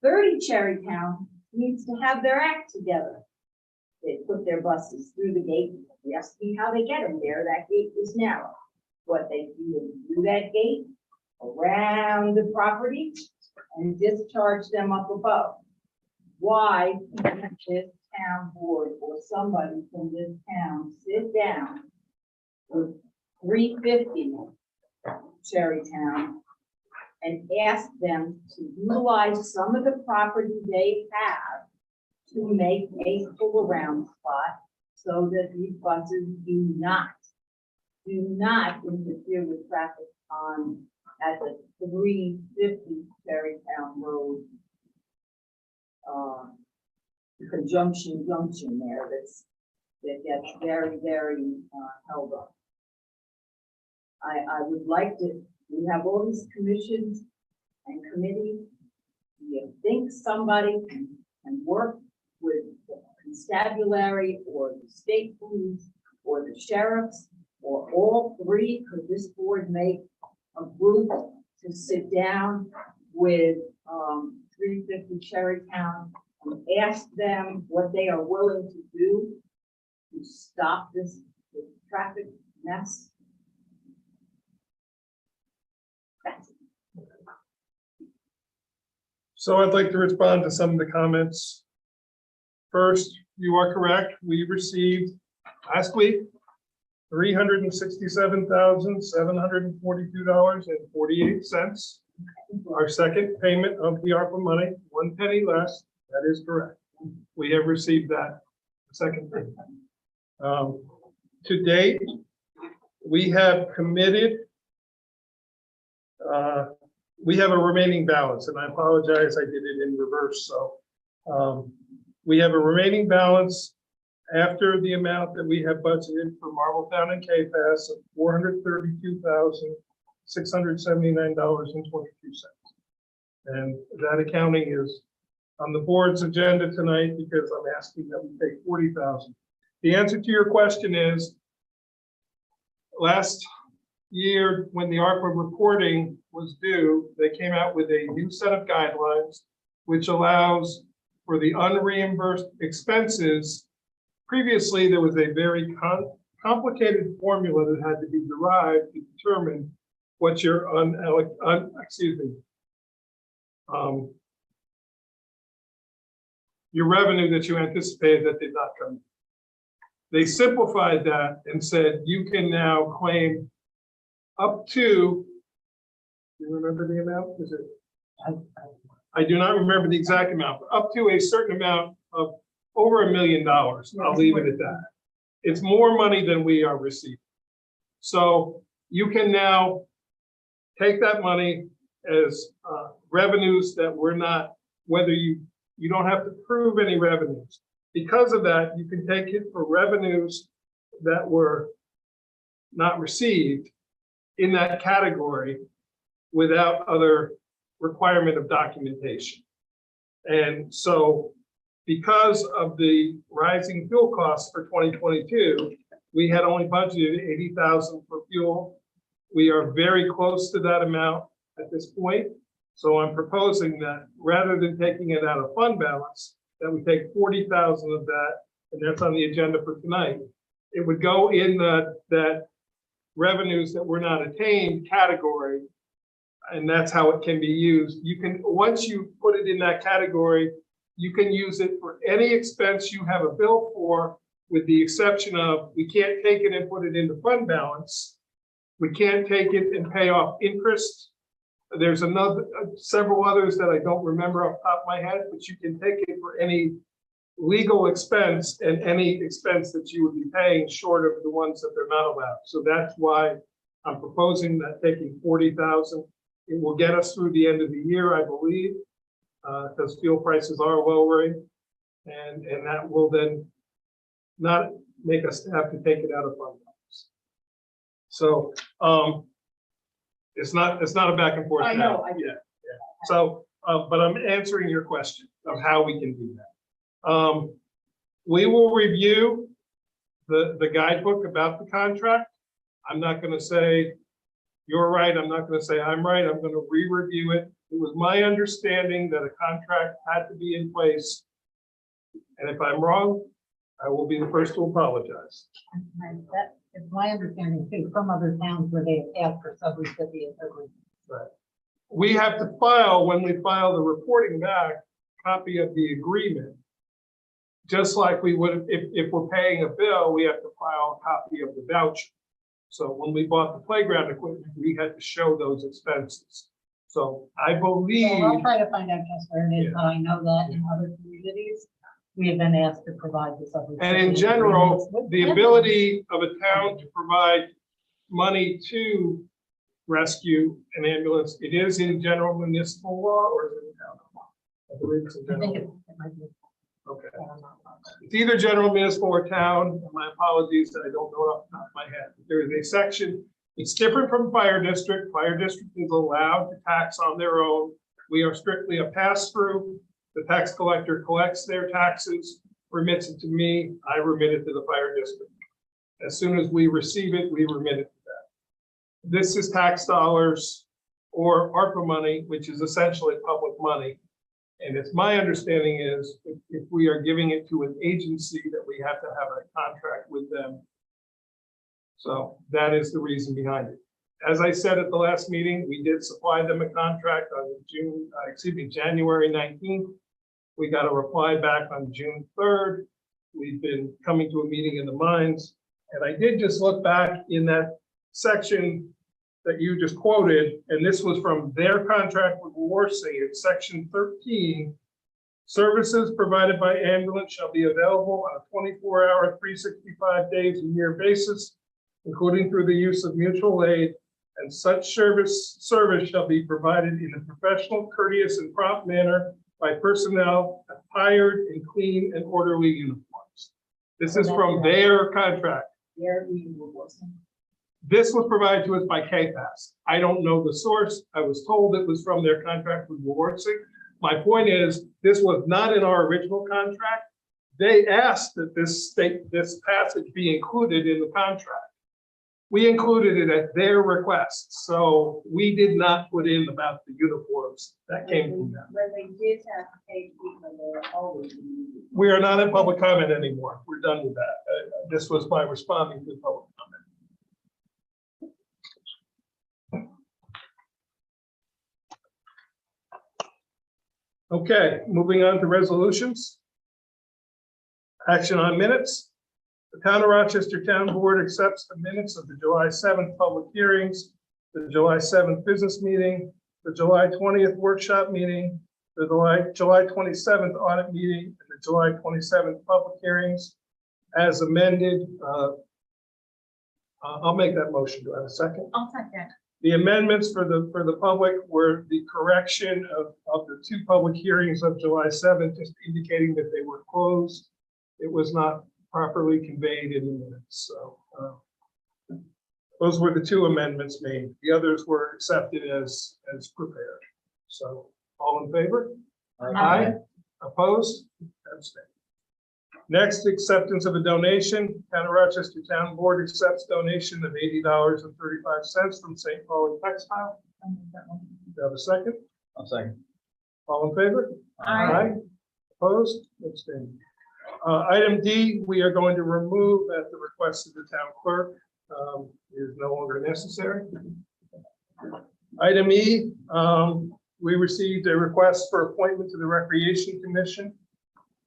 30 Cherrytown needs to have their act together. They put their buses through the gate. You ask me how they get them there. That gate is narrow. What they do through that gate, around the property, and discharge them up above. Why can't this town board or somebody from this town sit down with 350 Cherrytown and ask them to utilize some of the property they have to make a pull around spot so that these buses do not interfere with traffic on at the 350 Cherrytown Road conjunction junction there that gets very, very held up. I would like to, we have all these commissions and committees. Do you think somebody can work with the constabulary or the state police or the sheriffs or all three? Could this board make a group to sit down with 350 Cherrytown and ask them what they are willing to do to stop this traffic mess? That's it. So I'd like to respond to some of the comments. First, you are correct. We received last week $367,742.48. Our second payment of the ARPA money, 1 penny less. That is correct. We have received that second payment. To date, we have committed. We have a remaining balance, and I apologize, I did it in reverse. So we have a remaining balance after the amount that we have budgeted for Marbletown and KFAS of $432,679.22. And that accounting is on the board's agenda tonight because I'm asking that we take $40,000. The answer to your question is, last year when the ARPA reporting was due, they came out with a new set of guidelines which allows for the unreimbursed expenses. Previously, there was a very complicated formula that had to be derived to determine what your your revenue that you anticipated that did not come. They simplified that and said you can now claim up to, do you remember the amount? Is it? I do not remember the exact amount, but up to a certain amount of over $1 million. I'll leave it at that. It's more money than we are receiving. So you can now take that money as revenues that were not, whether you don't have to prove any revenues. Because of that, you can take it for revenues that were not received in that category without other requirement of documentation. And so because of the rising fuel costs for 2022, we had only budgeted $80,000 for fuel. We are very close to that amount at this point. So I'm proposing that rather than taking it out of fund balance, that we take $40,000 of that, and that's on the agenda for tonight. It would go in that revenues that were not attained category, and that's how it can be used. You can, once you put it in that category, you can use it for any expense you have a bill for, with the exception of, we can't take it and put it into fund balance. We can't take it and pay off interest. There's several others that I don't remember off the top of my head, but you can take it for any legal expense and any expense that you would be paying short of the ones that they're not allowed. So that's why I'm proposing that taking $40,000. It will get us through the end of the year, I believe, because fuel prices are lowering, and that will then not make us have to take it out of fund balance. So it's not a back and forth. I know. Yeah. So, but I'm answering your question of how we can do that. We will review the guidebook about the contract. I'm not gonna say you're right, I'm not gonna say I'm right, I'm gonna re-review it. It was my understanding that a contract had to be in place. And if I'm wrong, I will be the first to apologize. And that is my understanding too, from other towns where they have asked for sub-recipient agreements. We have to file, when we file the reporting back, copy of the agreement. Just like we would, if we're paying a bill, we have to file a copy of the voucher. So when we bought the playground equipment, we had to show those expenses. So I believe, So I'll try to find out just where it is, but I know that in other communities, we have been asked to provide the sub-recipient. and in general, agreements with the them. ability of a town to provide money to rescue an ambulance, it is in general municipal law or is it in town law? I believe it's in I think general. it might be. Okay. It's either general municipal or town, and my apologies that I don't know it off the top of my head. There is a section, it's different from fire district. Fire district is allowed to tax on their own. We are strictly a pass-through. The tax collector collects their taxes, remits it to me, I remit it to the fire district. As soon as we receive it, we remit it to that. This is tax dollars or ARPA money, which is essentially public money. And it's my understanding is if we are giving it to an agency that we have to have a contract with them. So that is the reason behind it. As I said at the last meeting, we did supply them a contract on January 19th. We got a reply back on June 3rd. We've been coming to a meeting in the mines. And I did just look back in that section that you just quoted, and this was from their contract with Warsing. It's section 13. Services provided by ambulance shall be available on a 24-hour, 365 days a year basis, including through the use of mutual aid, and such service shall be provided in a professional, courteous, and prompt manner by personnel attired in clean and orderly uniforms. This is from their contract. This was provided to us by KPAS. I don't know the source. I was told it was from their contract with Warsing. My point is, this was not in our original contract. They asked that this passage be included in the contract. We included it at their request, so we did not put in about the uniforms that came from them. But they did have to pay people, they're always. We are not in public comment anymore. We're done with that. This was my responding to public comment. Okay, moving on to resolutions. Action on minutes. The Town of Rochester Town Board accepts the minutes of the July 7th public hearings, the July 7th business meeting, the July 20th workshop meeting, the July 27th audit meeting, and the July 27th public hearings as amended. I'll make that motion. Do I have a second? I'll second. The amendments for the public were the correction of the two public hearings of July 7th, just indicating that they were closed. It was not properly conveyed in the minutes. So those were the two amendments made. The others were accepted as prepared. So all in favor? Aye. Opposed? Abstained. Next, acceptance of a donation. Town of Rochester Town Board accepts donation of $80.35 from St. Pauli Textile. Do you have a second? I'll second. All in favor? Aye. Opposed? Abstained. Item D, we are going to remove at the request of the town clerk. It is no longer necessary. Item E, we received a request for appointment to the Recreation Commission.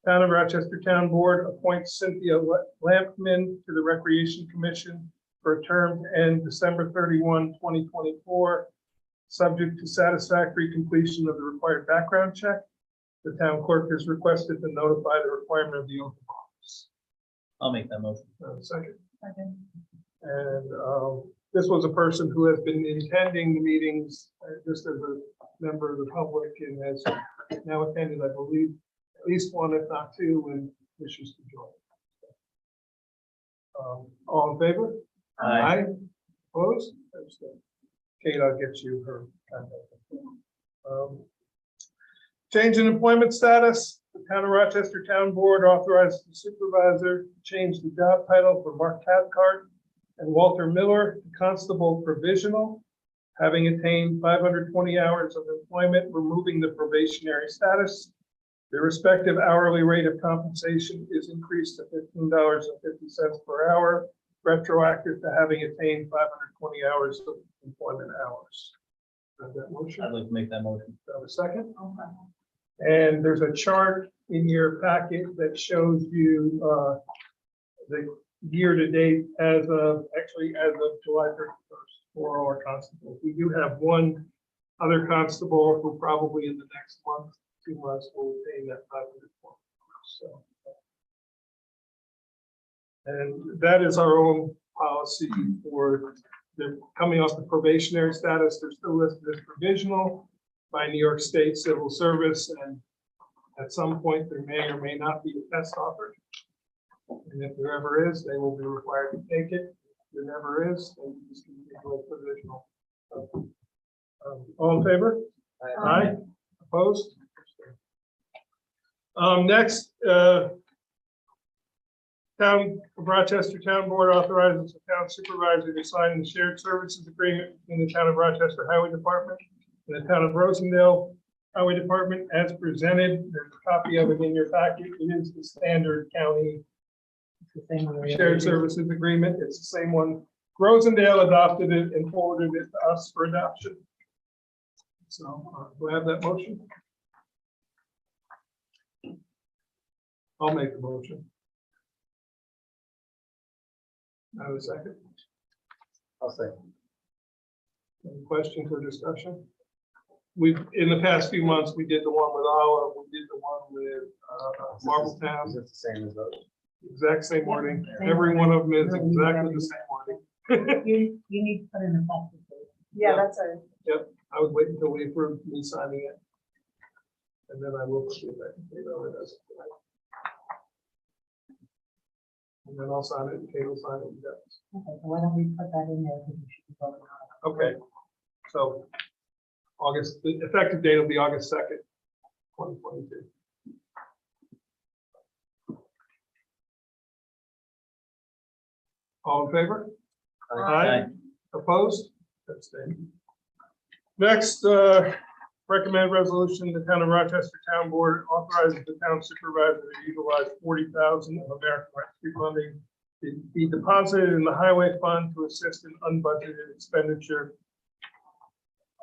Town of Rochester Town Board appoints Cynthia Lampman to the Recreation Commission for a term to end December 31, 2024, subject to satisfactory completion of the required background check. The town clerk is requested to notify the requirement of the oath of office. I'll make that motion. Second. And this was a person who has been attending the meetings just as a member of the public and has now attended, I believe, at least one, if not two, and wishes to join. All in favor? Aye. Opposed? Abstained. Kate, I'll get you her contact. Change in employment status. The Town of Rochester Town Board authorized the supervisor to change the job title for Mark Cathcart and Walter Miller to constable provisional, having attained 520 hours of employment, removing the probationary status. The respective hourly rate of compensation is increased to $15.50 per hour, retroactive to having attained 520 hours of employment hours. Have that motion? I'd like to make that motion. Do I have a second? And there's a chart in your packet that shows you the year-to-date as of July 31st for all our constables. We do have one other constable who probably in the next month, 2 months, will pay that 500. So, and that is our own policy for they're coming off the probationary status. They're still listed as provisional by New York State Civil Service, and at some point there may or may not be a test offered. And if there ever is, they will be required to take it. If there never is, then you just continue with provisional. So, all in favor? Aye. Opposed? Next, Town of Rochester Town Board authorizes the town supervisor to sign the shared services agreement between the Town of Rochester Highway Department and the Town of Rosendale Highway Department as presented. There's a copy of it in your packet. It is the standard county shared services agreement. It's the same one. Rosendale adopted it and forwarded it to us for adoption. So do I have that motion? I'll make the motion. I have a second. I'll say. Any questions or discussion? We've, in the past few months, we did the one with Iowa, we did the one with Marbletown, Is it the same as those? exact same wording. Every one of them is exactly the same wording. You need to put in the effective date. Yeah, that's a, I would wait until we approve me signing it. And then I will see if I can say that it does. And then I'll sign it, and Kate will sign it. Okay, so why don't we put that in there? Because we should be voting on it. Okay, so August, the effective date will be August 2nd, 2022. All in favor? Aye. Opposed? Abstained. Next, recommend resolution, the Town of Rochester Town Board authorizes the town supervisor to utilize 40,000 of American Rescue funding to be deposited in the highway fund to assist in unbudgeted expenditure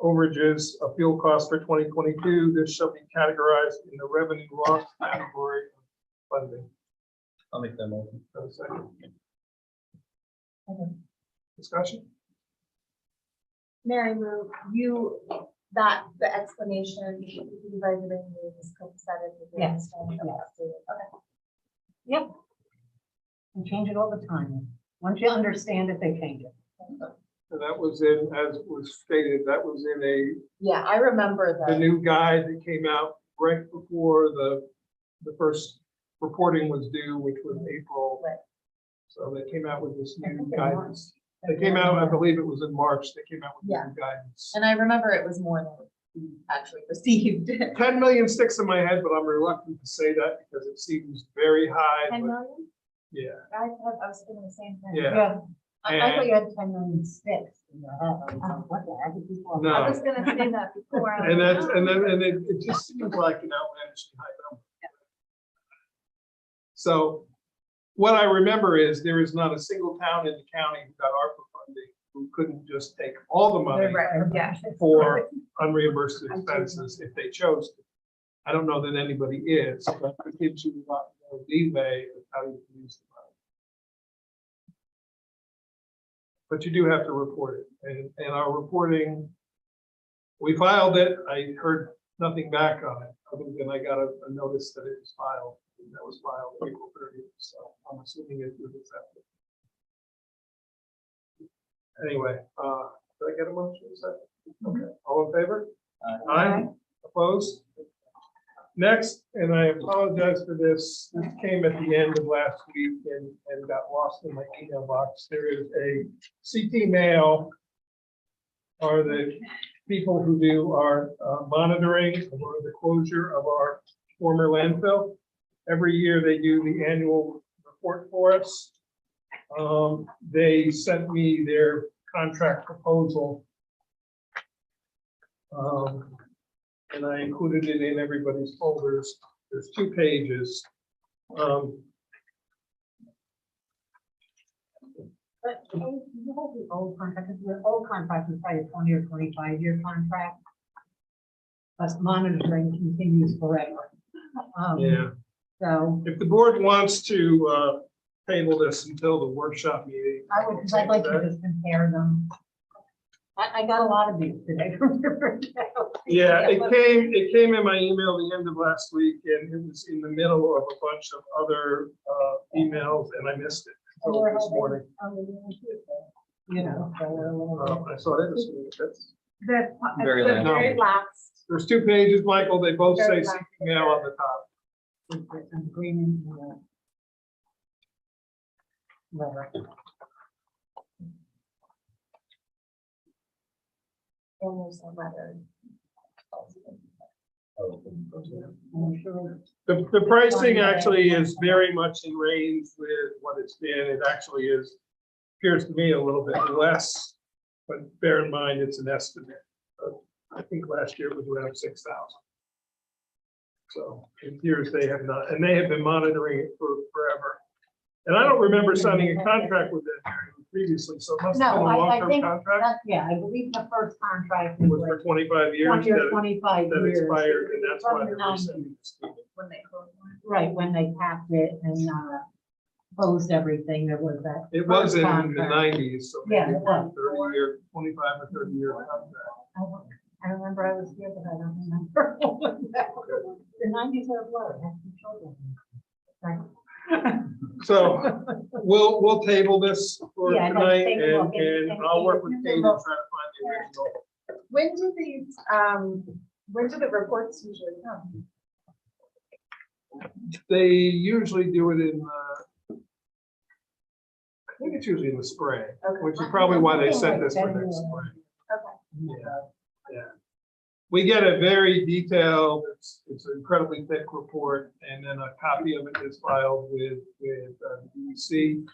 overages of fuel costs for 2022. This shall be categorized in the revenue loss category of funding. I'll make that motion. Have a second. Discussion? Mary Lou, the explanation, supervisor is copacetic with the Yes. understanding of that. Okay. Yep. And change it all the time. Once you understand it, they change it. So that was in, as was stated, that was in Yeah, I remember the that. new guide that came out right before the first reporting was due, which was April. Right. So they came out with this I new think in guidance. They came out, I believe it was in March, they came out with Yeah. new guidance. And I remember it was more than we actually received. 10 million sticks in my head, but I'm reluctant to say that because it seems very high. 10 but million? Yeah, I was thinking the same thing. yeah. I thought you had 10 million sticks in your head. I was like, what the heck is this all No. about? I was gonna say that before. I was And like, that's, oh. and then, and it just seems like an outlandishly high number. So what I remember is there is not a single town in the county who got ARPA funding who couldn't just take all the money Right, yeah. for unreimbursed expenses if they chose to. I don't know that anybody is, but it gives you a lot more leeway of how you can use the money. But you do have to report it, and our reporting, we filed it, I heard nothing back on it, other than I got a notice that it was filed, and that was filed April 30th, so I'm assuming it was accepted. Anyway, did I get a motion? Is that, okay, all in favor? Aye. Opposed? Next, and I apologize for this, this came at the end of last week and got lost in my email box. There is a CT Mail, are the people who do our monitoring or the closure of our former landfill. Every year they do the annual report for us. They sent me their contract proposal. And I included it in everybody's folders. There's 2 pages. But you have the old contract, because the old contract was probably a 20 or 25-year contract. But monitoring continues forever. Yeah. So If the board wants to table this until the workshop meeting. I would, because I'd like to just compare them. I got a lot of these today. Yeah, it came in my email the end of last week, and it was in the middle of a bunch of other emails, and I missed it until this morning. You know, so we're a little. I saw it this week. That's, Very The last. very last. there's 2 pages, Michael. They both say Very last. email on the top. An agreement. Letter. And there's a letter. I'm sure. The pricing actually is very much in range with what it's been. It actually is, appears to me a little bit less, but bear in mind, it's an estimate. I think last year it was around 6,000. So it appears they have not, and they have been monitoring it for forever. And I don't remember signing a contract with them previously, so it must have been No, a I long-term think contract. that, yeah, I believe the first contract It was was for like 25 years 20 or that 25 that years. expired, and that's why From they're the 90s. rescinding this. When they close. Right, when they capped it and closed everything, there was that. It was first in the contract. 90s, so Yeah, maybe it was. 30-year, 25 or 30-year contract. I remember I was here, but I don't remember. The 90s are a blur. I have two children. Right. So we'll table this for Yeah, I'd like to tonight, take a look and and- I'll work with and- Kate to try to find the original. When do the reports usually come? They usually do it in, I think it's usually in the spring, Okay. which is probably why they sent Like this for February. next spring. Okay. Yeah. We get a very detailed, it's an incredibly thick report, and then a copy of it is filed with the DEC.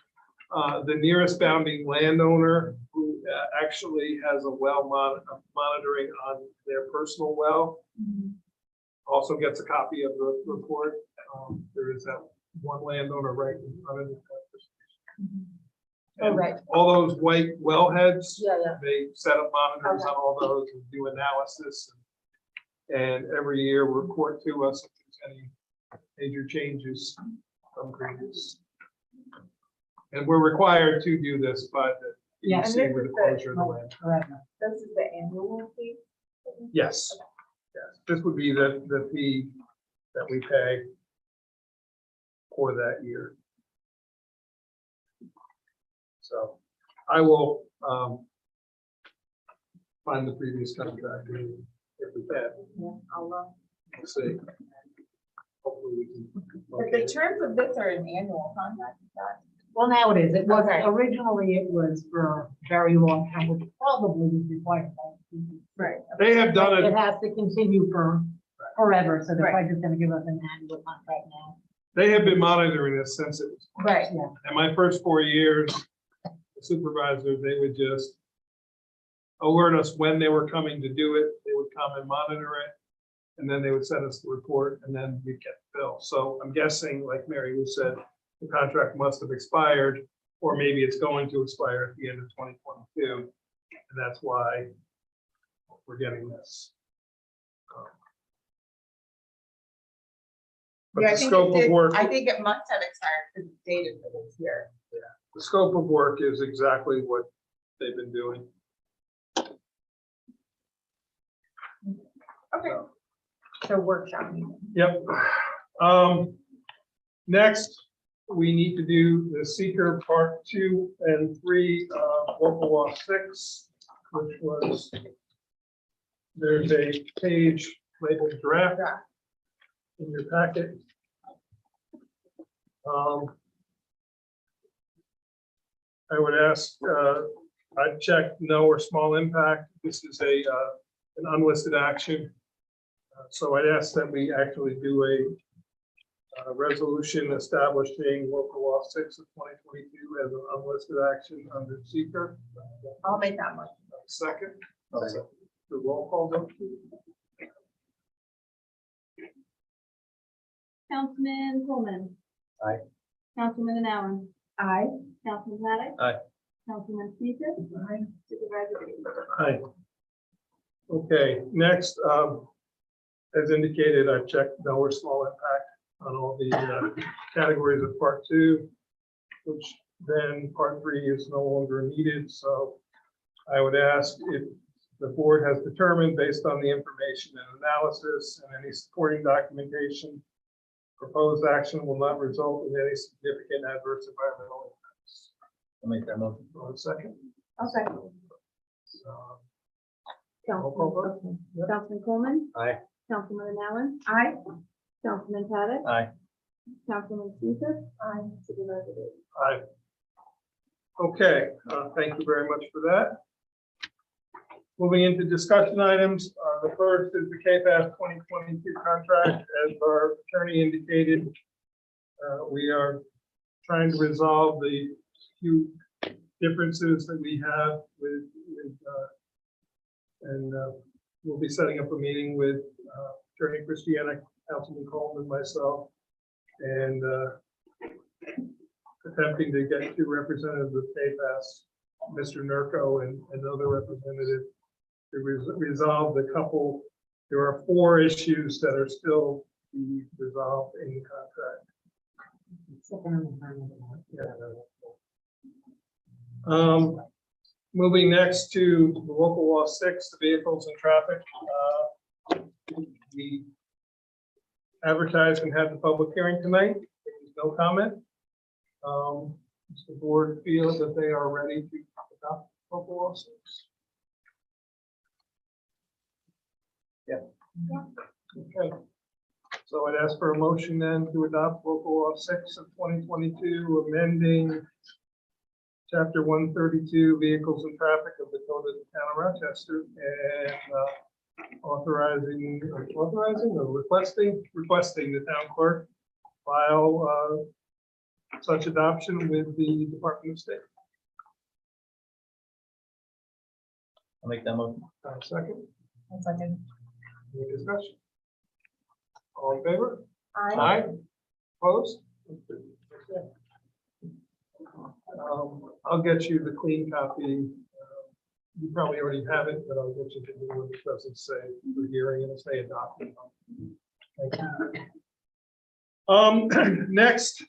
The nearest bounding landowner who actually has a well monitoring on their personal well also gets a copy of the report. There is that one landowner right in front of the. Oh, right. All those white wellheads. Yeah, yeah. They set up monitors Okay. on all those and do analysis. And every year report to us if there's any major changes from previous. And we're required to do this by the Yeah, and DEC this with is the closure of the land. Correct. This is the annual fee? Yes, yes, this would be the fee that we pay for that year. So I will find the previous contract if we can. Yeah, I'll, We'll see. Hopefully we can. but the terms of this are an annual contract, is that? Well, now it is. It was, Okay. originally it was for very long term, which probably was required. by the Right. They have done It it, has to continue for forever, so they're Right. probably just gonna give us an annual contract now. they have been monitoring this since it was. Right. Yeah. In my first 4 years, the supervisor, they would just alert us when they were coming to do it. They would come and monitor it. And then they would send us the report, and then we'd get the bill. So I'm guessing, like Mary Lou said, the contract must have expired, or maybe it's going to expire at the end of 2022. And that's why we're getting this. But Yeah, I the think scope it of did- work, I think it must have expired because it's dated for this year. the scope of work is exactly what they've been doing. Okay. So workshop meeting. Yep. Next, we need to do the seeker part 2 and 3, local law 6, which was, there's a page labeled draft Draft. in your packet. I would ask, I'd check no or small impact. This is an unlisted action. So I'd ask that we actually do a resolution establishing local law 6 of 2022 as an unlisted action under seeker. I'll make that one. Second. The roll call vote. Councilman Coleman. Aye. Councilman Allen. Aye. Councilman Paddock. Aye. Councilman Peter. Aye. Supervisor Reed. Aye. Okay, next, as indicated, I've checked no or small impact on all the categories of part 2, which then part 3 is no longer needed. So I would ask if the board has determined, based on the information and analysis and any supporting documentation, proposed action will not result in any significant adverse environmental impacts. I'll make that motion. One second. I'll second. Roll call vote. Yep. Councilman Coleman. Aye. Councilman Allen. Aye. Councilman Paddock. Aye. Councilman Peter. Aye. Supervisor Reed. Aye. Okay, thank you very much for that. Moving into discussion items, the first is the KPAS 2022 contract. As our attorney indicated, we are trying to resolve the few differences that we have with and we'll be setting up a meeting with Attorney Christiana, Councilman Coleman, myself, and attempting to get 2 representatives of KPAS, Mr. Nurko and another representative, to resolve the couple. There are 4 issues that are still to be resolved in the contract. Moving next to the local law 6, the vehicles and traffic. We advertised and had the public hearing tonight. There is no comment. Does the board feel that they are ready to adopt local law 6? Yeah. Okay. So I'd ask for a motion then to adopt local law 6 of 2022, amending Chapter 132, Vehicles and Traffic of the Code of the Town of Rochester, and requesting the town clerk file such adoption with the Department of State. I'll make that motion. Second, I'll second. any discussion? All in favor? Aye. Opposed? I'll get you the clean copy. You probably already have it, but I'll get you the new one that doesn't say the hearing and say adopted. Thank you. Next,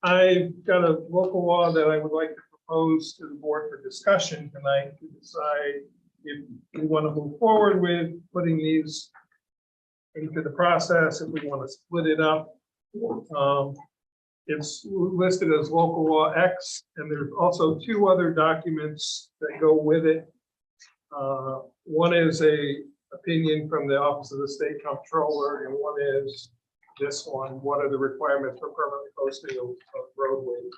I've got a local law that I would like to propose to the board for discussion tonight to decide if we want to move forward with putting these into the process, if we want to split it up. It's listed as local law X, and there's also 2 other documents that go with it. One is a opinion from the Office of the State Comptroller, and one is this one. What are the requirements for permanent posting of roadways?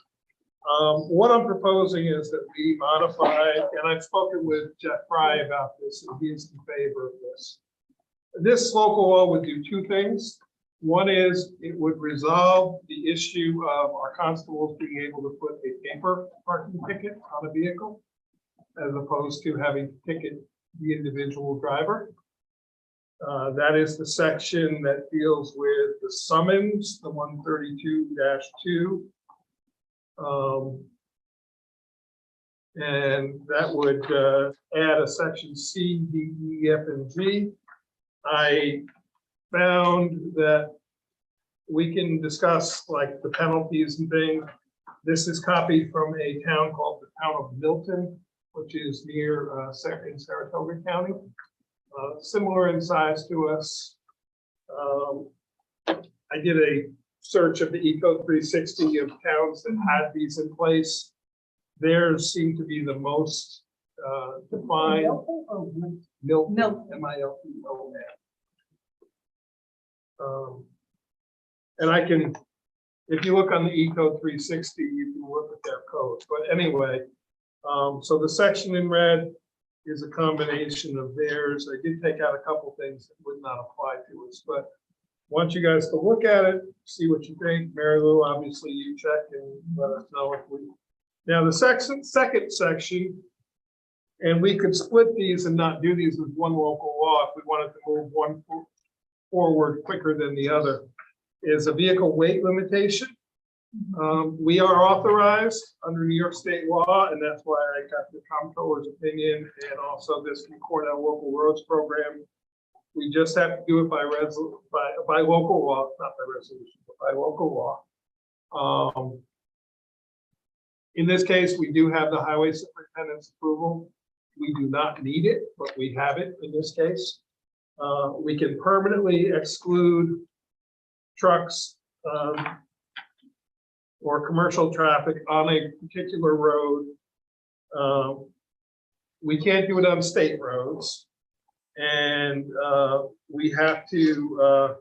What I'm proposing is that we modify, and I've spoken with Jeff Fry about this, and he's in favor of this. This local law would do 2 things. One is it would resolve the issue of our constables being able to put a paper parking ticket on a vehicle, as opposed to having to ticket the individual driver. That is the section that deals with the summons, the 132-2. And that would add a section C, D, E, F, and G. I found that we can discuss like the penalties and things. This is copied from a town called the town of Milton, which is near in Saratoga County, similar in size to us. I did a search of the Eco 360 of towns that had these in place. Theirs seemed to be the most defined. Milton, M-I-L-T-O-N. And I can, if you look on the Eco 360, you can look at their codes. But anyway, so the section in red is a combination of theirs. I did take out a couple things that would not apply to us, but want you guys to look at it, see what you think. Mary Lou, obviously you check and let us know if we. Now the second section, and we could split these and not do these as one local law if we wanted to move one forward quicker than the other, is a vehicle weight limitation. We are authorized under New York State law, and that's why I got the comptroller's opinion and also this from Cornell Local Roads Program. We just have to do it by local law, not by resolution, but by local law. In this case, we do have the highway superintendent's approval. We do not need it, but we have it in this case. We can permanently exclude trucks or commercial traffic on a particular road. We can't do it on state roads. And we have to,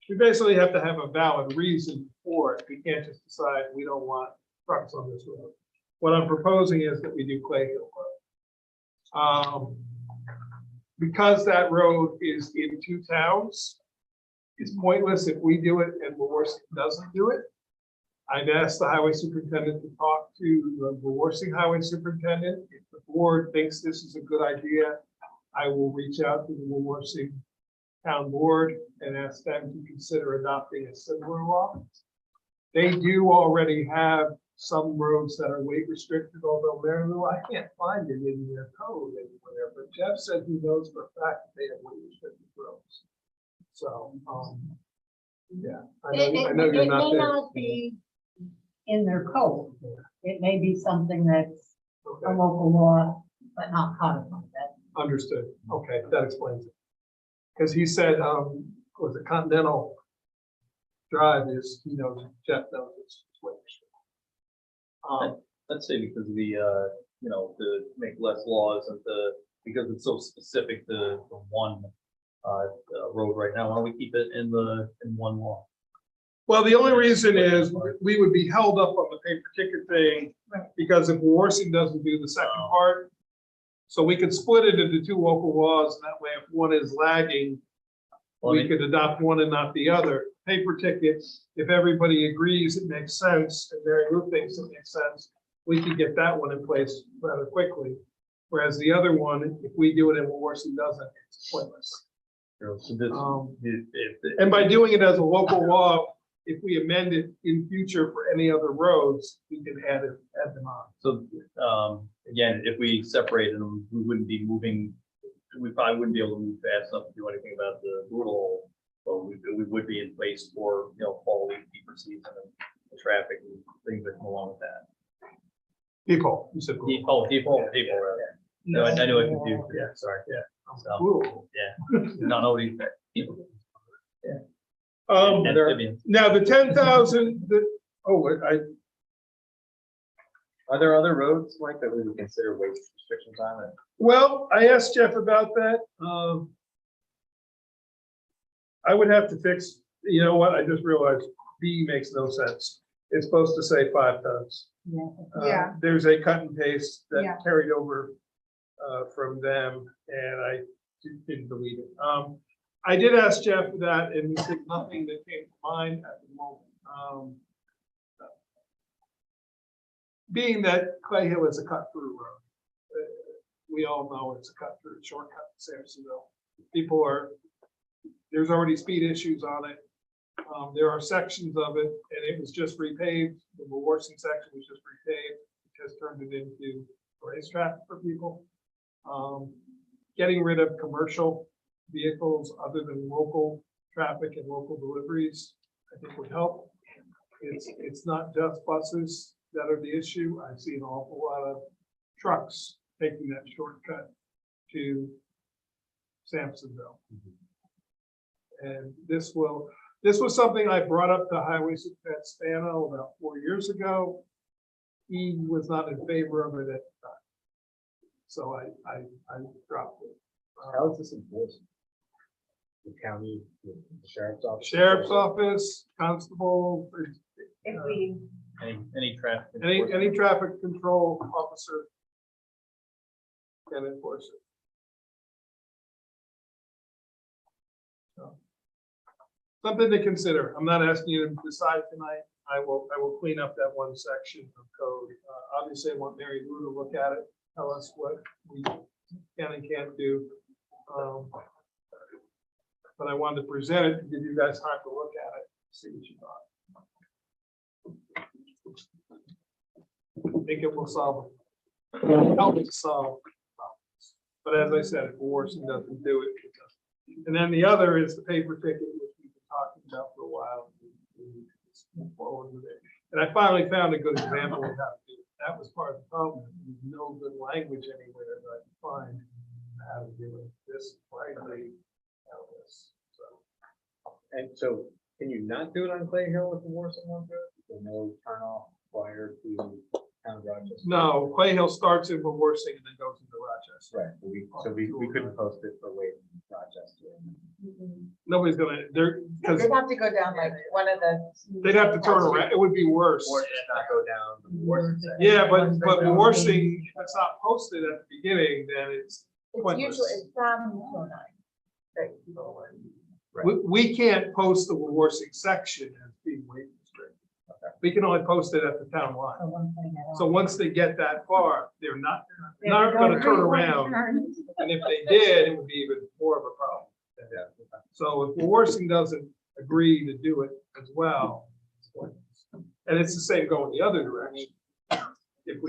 we basically have to have a valid reason for it. We can't just decide we don't want trucks on this road. What I'm proposing is that we do Clay Hill Road. Because that road is in two towns, it's pointless if we do it and Wawarsing doesn't do it. I've asked the highway superintendent to talk to the Wawarsing highway superintendent. If the board thinks this is a good idea, I will reach out to the Wawarsing town board and ask them to consider adopting a similar law. They do already have some roads that are weight restricted, although Mary Lou, I can't find it in their code anywhere, but Jeff said he knows for a fact that they have weight restricted roads. So, yeah, I know you're not there. It may not be in their code. It may be something that's a Okay, local law, but not codified. That understood. Okay, that explains it. Because he said, was it Continental Drive is, he knows, Jeff knows it's weight restricted. Let's say because of the, you know, to make less laws and because it's so specific to the one road right now, why don't we keep it in one law? Well, the only reason is we would be held up on the paper ticket thing because if Wawarsing doesn't do the second part, so we could split it into two local laws. And that way, if one is lagging, we could adopt one and not the other. Paper tickets, if everybody agrees it makes sense, and Mary Lou thinks it makes sense, we could get that one in place rather quickly. Whereas the other one, if we do it and Wawarsing doesn't, it's pointless. So this, And by doing it as a local law, if we amend it in future for any other roads, we can add them on. So, again, if we separated them, we wouldn't be moving, we probably wouldn't be able to move fast enough to do anything about the brutal. But we would be in place for, you know, fall leaf, deeper season and the traffic and things that come along with that. People, you said. People, rather. No, I knew I confused. Yeah, sorry. Yeah. So, Brutal. yeah, not know what he said. People. Amphibians. Now the 10,000, Are there other roads like that we would consider weight restrictions on? well, I asked Jeff about that. I would have to fix, you know what, I just realized B makes no sense. It's supposed to say 5 tons. Yeah. There's a cut and paste that Yeah. carried over from them, and I didn't delete it. I did ask Jeff that, and he said nothing that came to mind at the moment. Being that Clay Hill is a cut-through road, we all know it's a cut-through, shortcut to Samsonville. There's already speed issues on it. There are sections of it, and it was just repaved. The Wawarsing section was just repaved, just turned it into a racetrack for people. Getting rid of commercial vehicles other than local traffic and local deliveries, I think would help. It's not just buses that are the issue. I see an awful lot of trucks taking that shortcut to Samsonville. And this was something I brought up to Highway Superintendent Spano about 4 years ago. He was not in favor of it at the time. So I dropped it. How is this enforced? The county, the sheriff's office? Sheriff's office, constable, If we, Any traffic? any traffic control officer can enforce it. So, something to consider. I'm not asking you to decide tonight. I will clean up that one section of code. Obviously, I want Mary Lou to look at it, tell us what we can and can't do. But I wanted to present it to give you guys time to look at it, see what you thought. I think it will solve it. Help us solve problems. But as I said, if Warson doesn't do it, it doesn't. And then the other is the paper ticket, which we've been talking about for a while. We need to move forward with it. And I finally found a good example of how to do it. That was part of the problem. There's no good language anywhere that I can find how to do it. This frankly, this. So. And so, can you not do it on Clay Hill with the Warson one through? So no turn off prior to town of Rochester? No, Clay Hill starts in Warsing and then goes into Rochester. Right, so we couldn't post it for Wade in Rochester. Nobody's gonna, because They'd have to go down like one of the. they'd have to turn around. It would be worse. Or just not go down the Warson section. Yeah, but Warsing, if it's not posted at the beginning, then it's It's pointless. usually, it's from 209. That people were. We can't post the Warsing section as being weight restricted. We can only post it at the town line. So once they get that far, they're not gonna turn around. And if they did, it would be even more of a problem. Yeah. So if Warsing doesn't agree to do it as well, it's pointless. And it's the same going the other direction. If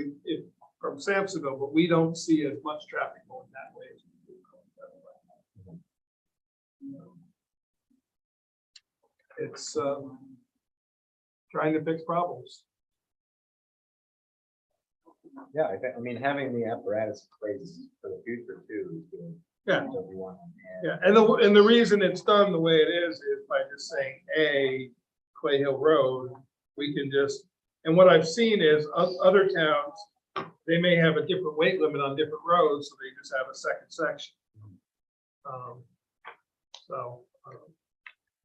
from Sampsonville, but we don't see as much traffic going that way as we do going that way. It's trying to fix problems. Yeah, I mean, having the apparatus in place for the future too is good. Yeah. So if you want, Yeah, and the reason it's done the way it is by just saying Clay Hill Road, we can just, and what I've seen is other towns, they may have a different weight limit on different roads, so they just have a second section.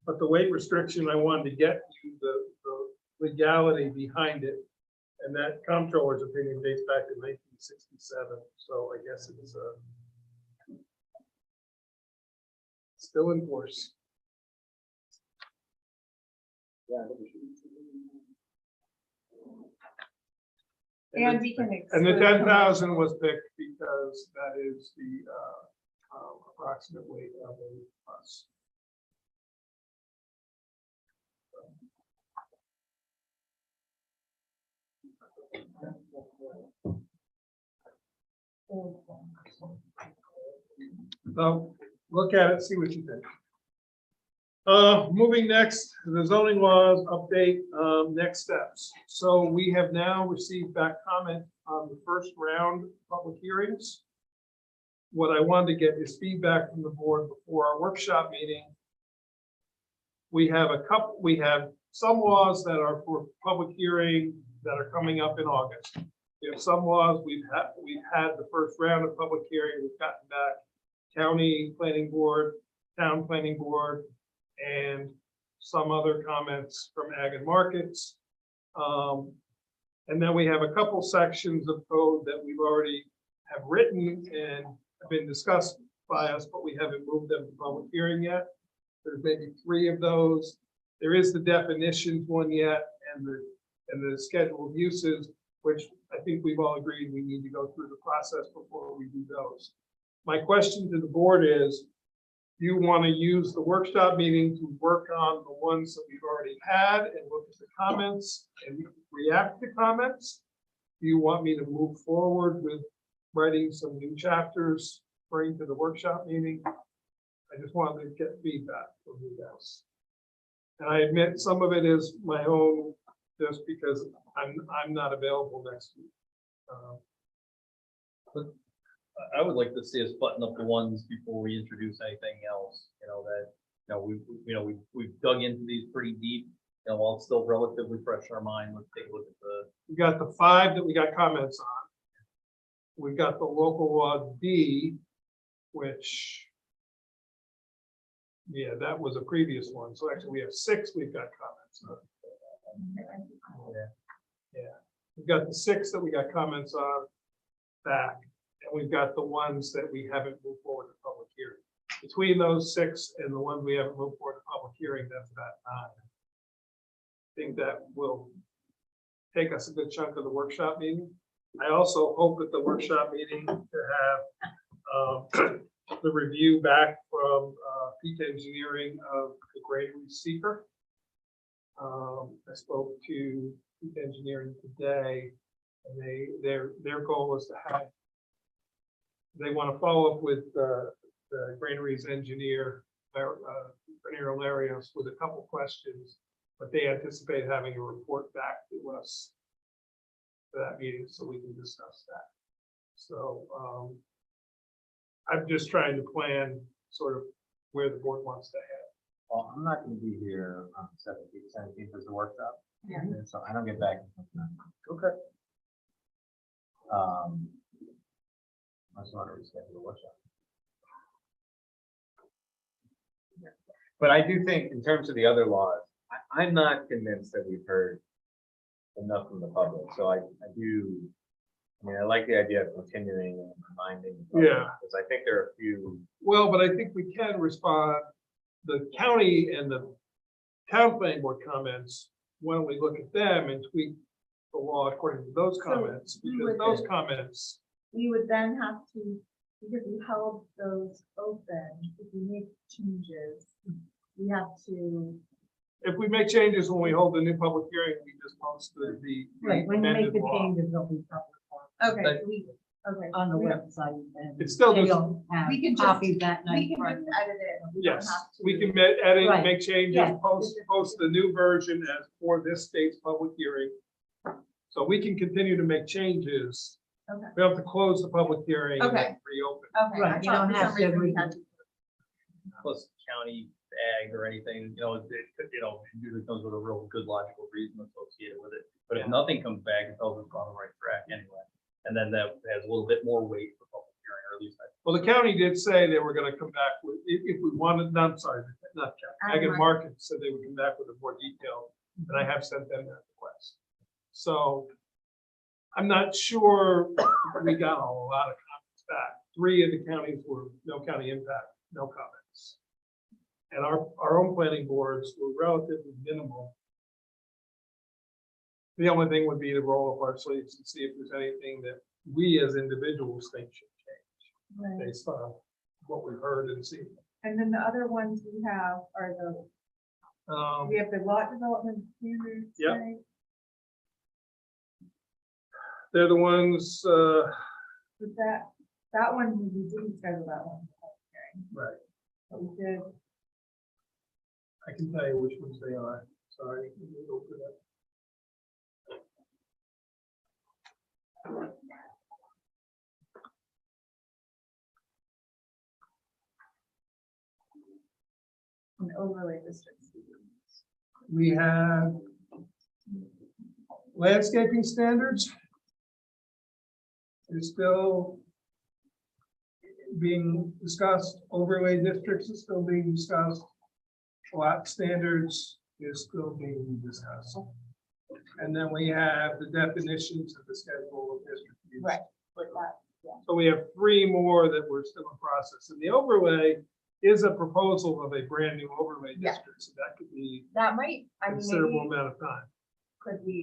But the weight restriction, I wanted to get you the legality behind it. And that comptroller's opinion dates back to 1967. So I guess it's still in force. yeah. And we can. And the exclude- 10,000 was picked because that is the approximate weight of a bus. So look at it, see what you think. Moving next, the zoning laws update, next steps. So we have now received back comment on the first round of public hearings. What I wanted to get is feedback from the board before our workshop meeting. We have some laws that are for public hearing that are coming up in August. We have some laws we've had the first round of public hearing, we've gotten back county planning board, town planning board, and some other comments from ag and markets. And then we have a couple sections of code that we've already have written and have been discussed by us, but we haven't moved them to public hearing yet. There's maybe 3 of those. There is the definitions one yet, and the schedule of uses, which I think we've all agreed we need to go through the process before we do those. My question to the board is, do you want to use the workshop meeting to work on the ones that we've already had and look at the comments and react to comments? Do you want me to move forward with writing some new chapters, bring to the workshop meeting? I just wanted to get feedback from you guys. And I admit some of it is my own, just because I'm not available next week. But I would like to see us button up the ones before we introduce anything else, we've dug into these pretty deep, while it's still relatively fresh in our mind. Let's take a look at We got the 5 that we got comments on. We've got the local law D, which, yeah, that was a previous one. So actually we have 6 we've got comments on. Yeah. We've got the 6 that we got comments on back, And we've got the ones that we haven't moved forward to public hearing. Between those 6 and the ones we haven't moved forward to public hearing, that's about 9. I think that will take us a good chunk of the workshop meeting. I also hope at the workshop meeting to have the review back from Peak Engineering of the granary seeker. I spoke to Peak Engineering today, and their goal is to have, they want to follow up with the granaries engineer, Renier Larios, with a couple questions, but they anticipate having a report back to us for that meeting so we can discuss that. So I'm just trying to plan sort of where the board wants to head. Well, I'm not gonna be here on the 17th is the workshop. Yeah. And so I don't get back. until 9. Okay. I just want to reschedule the workshop. But I do think in terms of the other laws, I'm not convinced that we've heard enough from the public. So I mean, I like the idea of continuing and reminding. the public, Yeah. Because I think there are a few. Well, but I think we can respond, the county and the town planning board comments, why don't we look at them and tweak the law according to those comments? we Because would- those comments, We would then have to, because we held those open, if we make changes, we have to. if we make changes when we hold the new public hearing, we just post the Right, when you make amended the law. changes, they'll be public Okay, But- so we, okay. on the we don't- website. And It's still they just- don't have We can just- copies that night. We can just edit it. We don't Yes, have to. we can edit, Right. make changes, Yeah. post the new version as for this state's public hearing. So we can continue to make changes. Okay. We have to close the public hearing and then Okay. reopen. Okay. Right, I you thought don't for have some to reason we read had it. Plus county ag or anything, it usually comes with a real good logical reason associated with it. But if Yeah. nothing comes back, it tells us we're on the right track anyway. And then that has a little bit more weight for public hearing, or at least I. Well, the county did say they were gonna come back with, if we wanted, no, I'm sorry, not county, Ag and Market said they would come back with a more detailed, and I have sent them that request. So I'm not sure we got a lot of comments back. 3 of the counties were no county impact, no comments. And our own planning boards were relatively minimal. The only thing would be to roll up our sleeves and see if there's anything that we as individuals think should change Right. based on what we've heard and seen. And then the other ones we have are we have the lot development standards. Yep. right? They're the ones, But that one, we didn't schedule that one. right, But we did, I can tell you which ones they are, sorry. let me go through that. an overlay district. We have landscaping standards. Is still being discussed, overlay districts is still being discussed. Lot standards is still being discussed. And then we have the definitions of the schedule of district use. Right, with that, So we have 3 more that we're still in process, and the overlay is a proposal of a brand new overlay Yeah. district, so that could be that might, a I mean, considerable maybe, amount of time.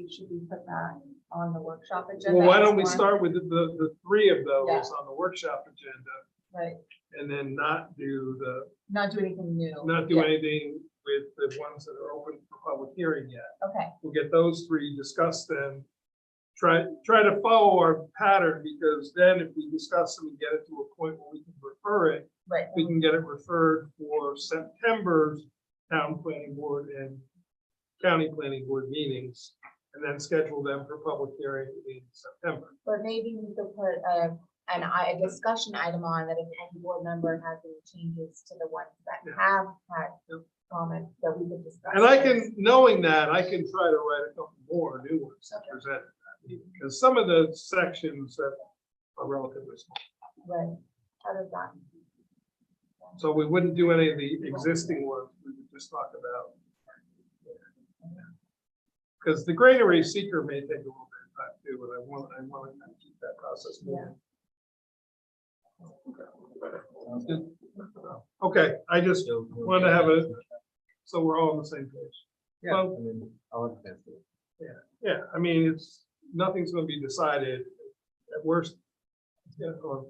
should we put that on the workshop agenda? Well, why as don't we one? start with the 3 of those Yeah. on the workshop agenda, Right, and then not do not do anything new. not do Yeah. anything with the ones that are open for public hearing yet. Okay, We'll get those 3, discuss them. Try to follow our pattern, because then if we discuss them and get it to a point where we can refer it, right, we can get it referred for September's town planning board and county planning board meetings, and then schedule them for public hearing in September. but maybe we could put a discussion item on that if any board member has any changes to the ones that Yeah. have had comments, that we could discuss. And I those. can, knowing that, I can try to write a couple more new ones to Okay. present at that meeting, because some of the sections that are relatively small. Right, how does that? So we wouldn't do any of the existing ones, we would just talk about. Because the granary seeker may take a little bit of time too, but I want to kind of keep that process moving. Sounds good. Okay, I just wanted to have a, so we're all on the same page. Yeah, Well- I mean, I'll have to answer it. Yeah, I mean, nothing's gonna be decided. At worst, it's gonna,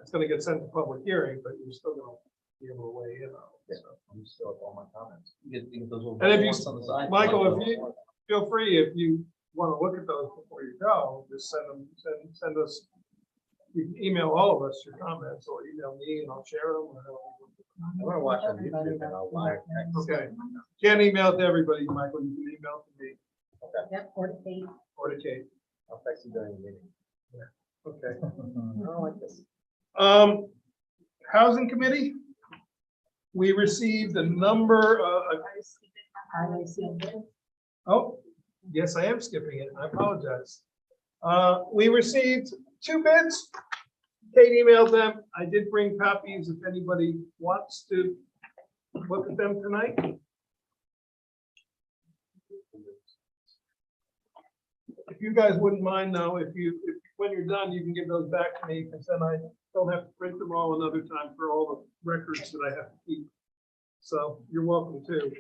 it's gonna get sent to public hearing, but you're still gonna be able to weigh in on it. So. I'm still have all my comments. You get those little And if you- ones on the side. Michael, if you feel free, if you want to look at those before you go, just send us, you can email all of us your comments or email me and I'll share them. I want to watch on YouTube and I'll live text. Okay, can't email it to everybody, Michael, you can email it to me Yep, or the date. or to Kate. I'll text you during the meeting. Okay. I don't like this. Housing Committee, we received a number of, I see. oh, yes, I am skipping it. I apologize. We received 2 bids. Kate emailed them. I did bring copies if anybody wants to look at them tonight. If you guys wouldn't mind though, if when you're done, you can give those back to me because then I don't have to print them all another time for all the records that I have to keep. So you're welcome to.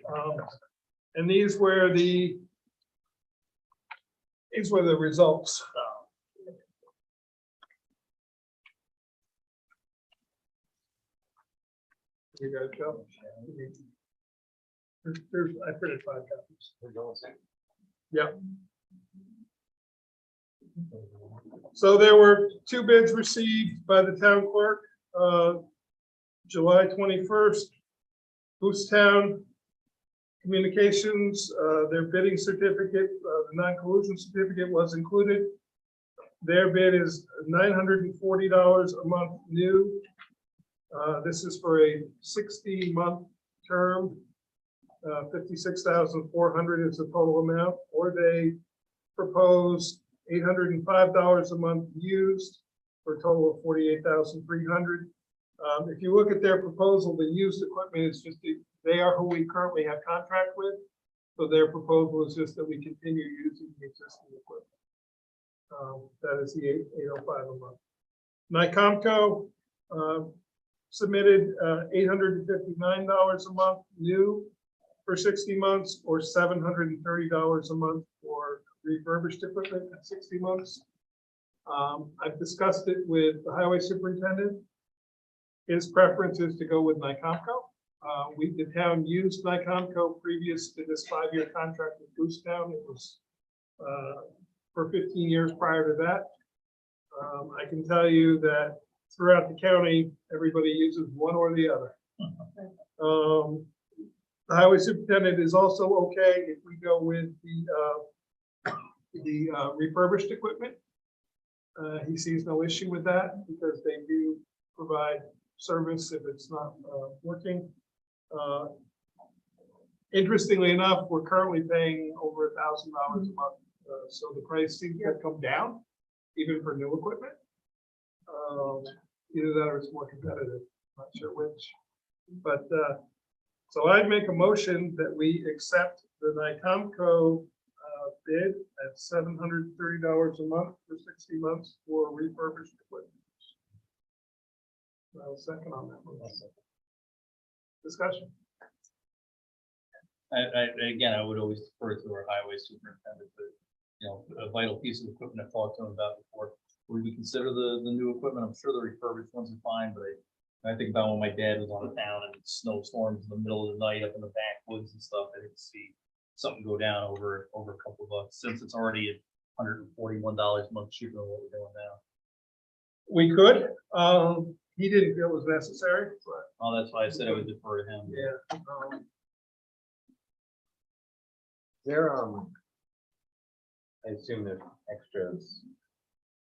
And these were the results. You guys go. I printed 5 copies. We're going second. Yep. So there were 2 bids received by the town clerk, July 21st. Boostown Communications, their bidding certificate, the non-collusion certificate was included. Their bid is $940 a month new. This is for a 60-month term. 56,400 is the total amount, or they propose $805 a month used for a total of 48,300. If you look at their proposal, the used equipment is just, they are who we currently have contract with. So their proposal is just that we continue using the existing equipment. That is the 805 a month. Nycomco submitted $859 a month new for 60 months, or $730 a month for refurbished equipment at 60 months. I've discussed it with the highway superintendent. His preference is to go with Nycomco. The town used Nycomco previous to this 5-year contract with Boostown. It was for 15 years prior to that. I can tell you that throughout the county, everybody uses one or the other. The highway superintendent is also okay if we go with the refurbished equipment. He sees no issue with that because they do provide service if it's not working. Interestingly enough, we're currently paying over $1,000 a month. So the price seems to have come down, even for new equipment. Either that or it's more competitive, not sure which. But so I'd make a motion that we accept the Nycomco bid at $730 a month for 60 months for refurbished equipment. I'll second on that one. Discussion. Again, I would always defer to our highway superintendent, but, you know, a vital piece of equipment I've talked to him about before. Would we consider the new equipment? I'm sure the refurbished ones are fine, but I think about when my dad was on the town and snowstorms in the middle of the night up in the backwoods and stuff. I didn't see something go down over a couple of bucks, since it's already at $141 a month cheaper than what we're doing now. We could. He didn't feel it was necessary, but Oh, that's why I said I would defer to him. yeah. There, I assume there's extras.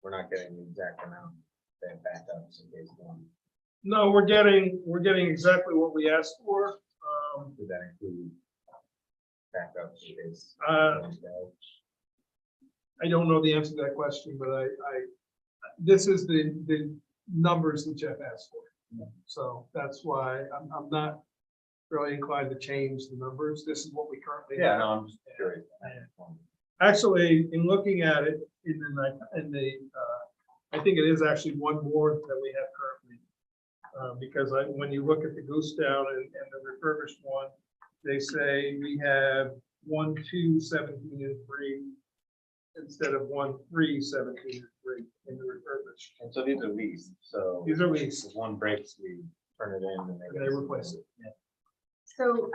We're not getting the exact amount, they have backups in case one. No, we're getting exactly what we asked for. Does that include backups in case? I don't know the answer to that question, but this is the numbers that Jeff asked for. So that's why I'm not really inclined to change the numbers. This is what we currently have. Yeah, no, I'm just curious. Actually, in looking at it in the I think it is actually one more that we have currently. Because when you look at the Goose Down and the refurbished one, they say we have 1, 2, 17, and 3 instead of 1, 3, 17, and 3 in the refurbished. And so these are leased, so These are leased, if one breaks, we turn it in and and they replace it. So,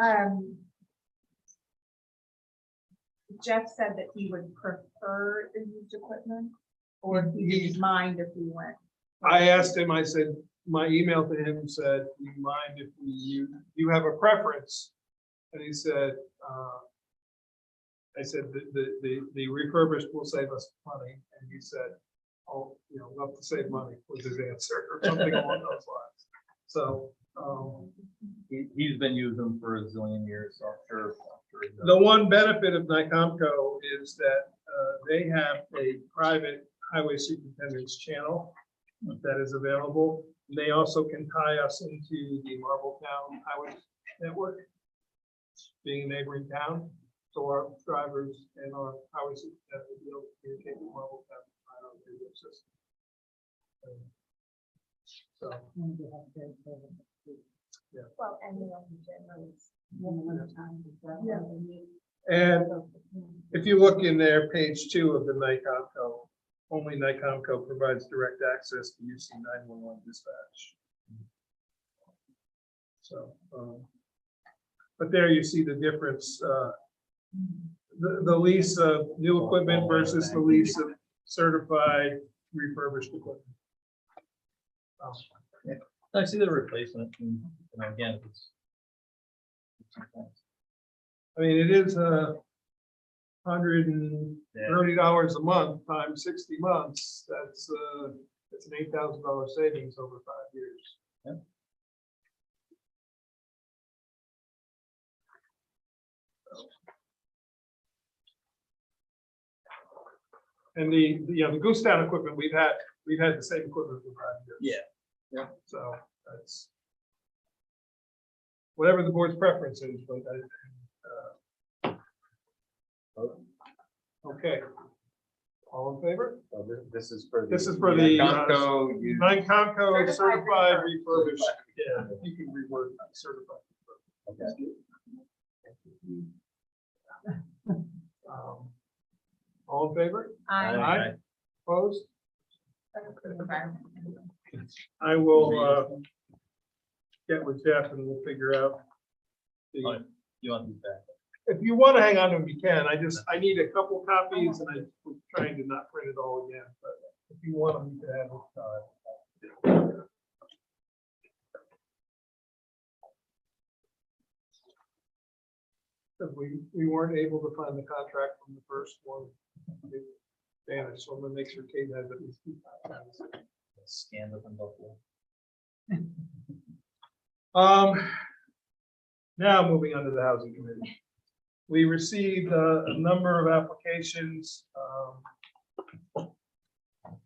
Jeff said that he would prefer the used equipment, or he didn't mind if we went. I asked him, I said, my email to him said, do you mind if you have a preference? And he said, I said, the refurbished will save us money. And he said, oh, love to save money was his answer, or something along those lines. So, He's been using them for a zillion years, so I'm sure. he knows. the one benefit of NICOMCO is that they have a private highway superintendent's channel that is available. They also can tie us into the Marbletown Highway Network, being a neighboring town. So our drivers and our highway superintendent will be able to communicate with Marbletown on our radio system. So, Well, and we also generally. and if you look in there, page 2 of the NICOMCO, only NICOMCO provides direct access to UC 911 dispatch. So, but there you see the difference, the lease of new equipment versus the lease of certified refurbished equipment. I see the replacement, and, again, it's. I mean, it is $130 a month times 60 months. That's an $8,000 savings over 5 years. Yeah. And the Goose Down equipment we've had the same equipment for 5 years. Yeah. So that's whatever the board's preference is, but okay. All in favor? This is for the. This is for the NICOMCO use- NICOMCO Certified certified refurbished. refurbished. Yeah, you can reword certified. Okay. All in favor? I. Opposed? I will get with Jeff and we'll figure out. Oh, You want these back? If you want to hang on to them, you can. I need a couple copies and I'm trying to not print it all again, but if you want them, you can have it. Because we weren't able to find the contract from the first one. It vanished, so I'm gonna make sure Kate has at least 2 copies. Scan with them both. Now moving on to the housing committee. We received a number of applications.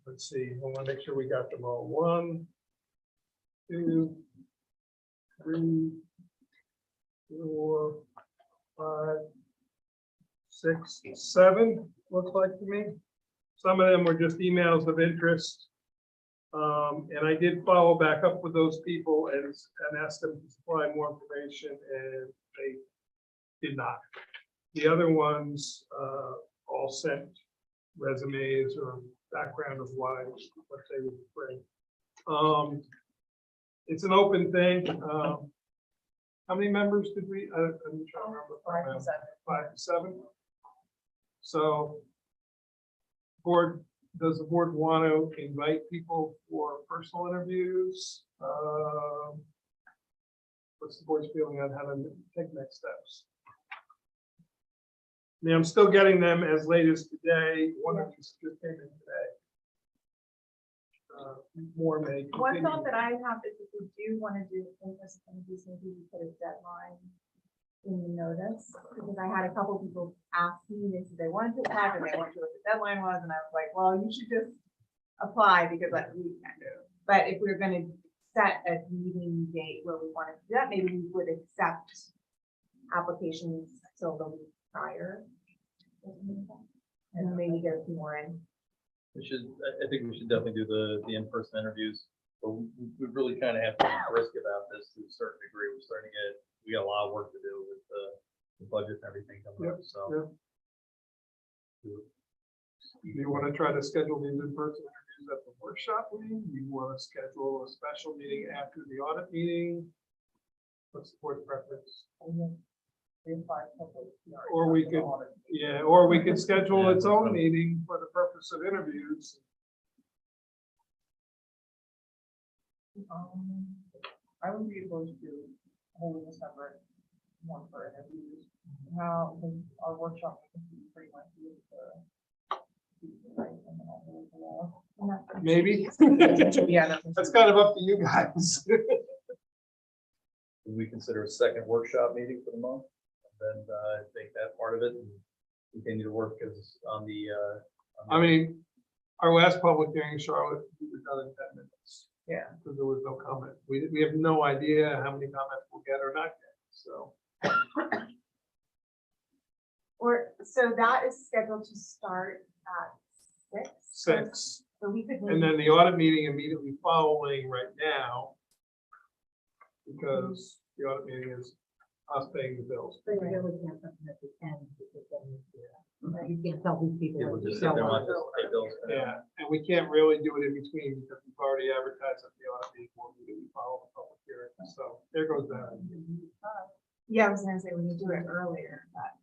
Let's see, I want to make sure we got them all. 1, 2, 3, 4, 5, 6, 7, looks like to me. Some of them were just emails of interest. And I did follow back up with those people and asked them to supply more information, and they did not. The other ones all sent resumes or background of what they would bring. It's an open thing. How many members did we? I'm trying to remember. 5 to 7. 5 to 7. So, does the board want to invite people for personal interviews? What's the board's feeling on how to take next steps? I mean, I'm still getting them as late as today. One of these just came in today. More may One continue. thought that I have is if we do want to do interest interviews, maybe we put a deadline in the notice, because I had a couple people ask me, they said they wanted to apply, and they weren't sure what the deadline was, and I was like, well, you should just apply, because like we can do. But if we're gonna set a meeting date where we want to do that, maybe we would accept applications till the week prior. And maybe get a few more in. I think we should definitely do the in-person interviews. But we really kind of have to be brisk about this to a certain degree. We're starting to we got a lot of work to do with the budget and everything coming up, so. yeah. Do you want to try to schedule these in-person interviews at the workshop meeting? Do you want to schedule a special meeting after the audit meeting? What's the board's preference? Or we could, yeah, or we could schedule its own meeting for the purpose of interviews. I would be opposed to holding a separate one for interviews. Now, our workshop is pretty much Maybe. Yeah. That's kind of up to you guys. Would we consider a second workshop meeting for the month? And then take that part of it and continue to work as on the. I mean, our last public hearing, Charlotte, we were done in 10 minutes. Yeah. Because there was no comment. We have no idea how many comments we'll get or not get, so. So that is scheduled to start at 6. 6. So we could. And then the audit meeting immediately following right now. Because the audit meeting is us paying the bills. So you really can't something at the end, because then you can't tell these people. Yeah, we'll what just to sit there show and up. watch this pay bills. Yeah, and we can't really do it in between because we've already advertised at the audit meeting. We follow the public hearing, so there goes that. Yeah, I was gonna say we could do it earlier, but.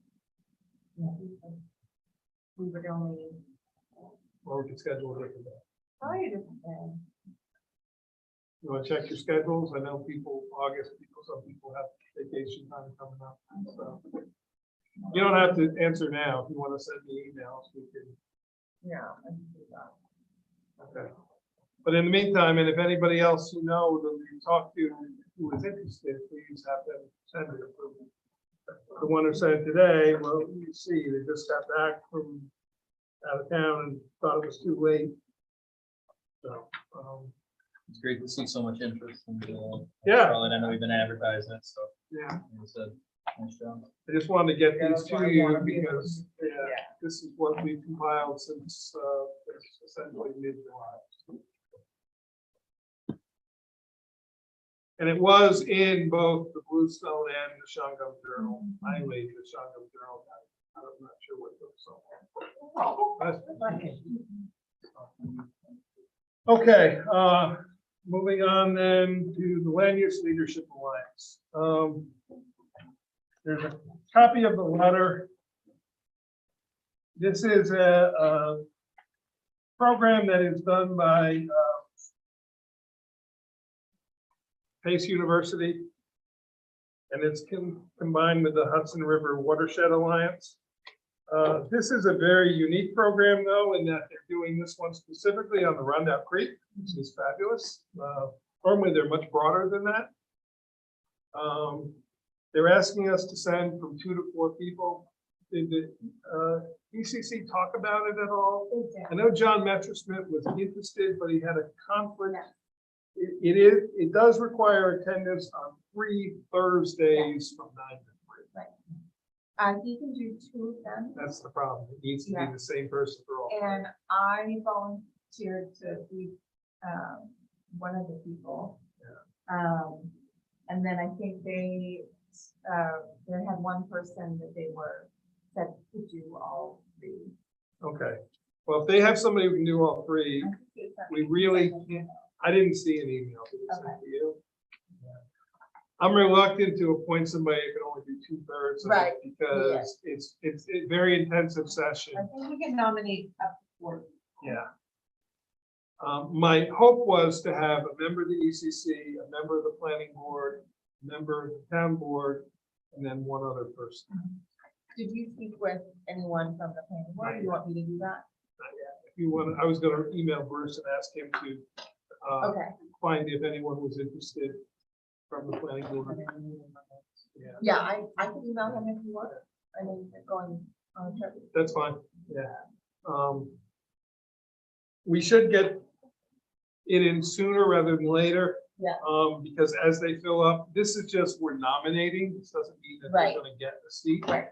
We would only. Or we can schedule it for that. Probably a different day. You want to check your schedules? I know August, some people have vacation time coming up, so. You don't have to answer now. If you want to send me emails, we can. Yeah. I can do that. Okay. But in the meantime, and if anybody else you know that you talk to who is interested, please have them send it. The one who said today, well, you see, they just got back from out of town and thought it was too late. So, It's great to see so much interest and, Yeah. Charlotte, I know we've been advertising it, so. yeah, like I said, nice job. I just wanted to get Yeah, these that's why to I you wanted you to- because, yeah, this is what we've compiled since, essentially mid-July. And it was in both the Bluestone and the Shangum Journal. I made the Shangum Journal. I'm not sure what those are. Okay, moving on then to the Lanyards Leadership Alliance. There's a copy of the letter. This is a program that is done by Pace University, and it's combined with the Hudson River Watershed Alliance. This is a very unique program, though, in that they're doing this one specifically on the Rondout Creek, which is fabulous. Normally, they're much broader than that. They're asking us to send from 2 to 4 people. Did the ECC talk about it at all? I know John Messersmith was interested, but he had a conflict. It does require attendance on 3 Thursdays from 9 to 3. He can do 2 of them, That's the problem. It needs to be Yeah. the same person for all. and I volunteered to be one of the people. And then I think they had one person that they said to do all 3. Okay. Well, if they have somebody who can do all 3, we really can't. I didn't see an email. Did it send to you? I'm reluctant to appoint somebody who can only do 2/3 of it Right. because it's a very intensive session. I think we can nominate up to 4. Yeah. My hope was to have a member of the ECC, a member of the planning board, a member of the town board, and then one other person. Did you speak with anyone from the planning board? Do you want me to do that? Not yet. If you want, I was going to email Bruce and ask him to Okay. find if anyone was interested from the planning board. Yeah, Yeah, I can email him if you want. I mean, going on a trip. that's fine. Yeah. We should get it in sooner rather than later. Yeah. Because as they fill up, this is just, we're nominating. This doesn't mean that they're Right. going to get the seat. Right.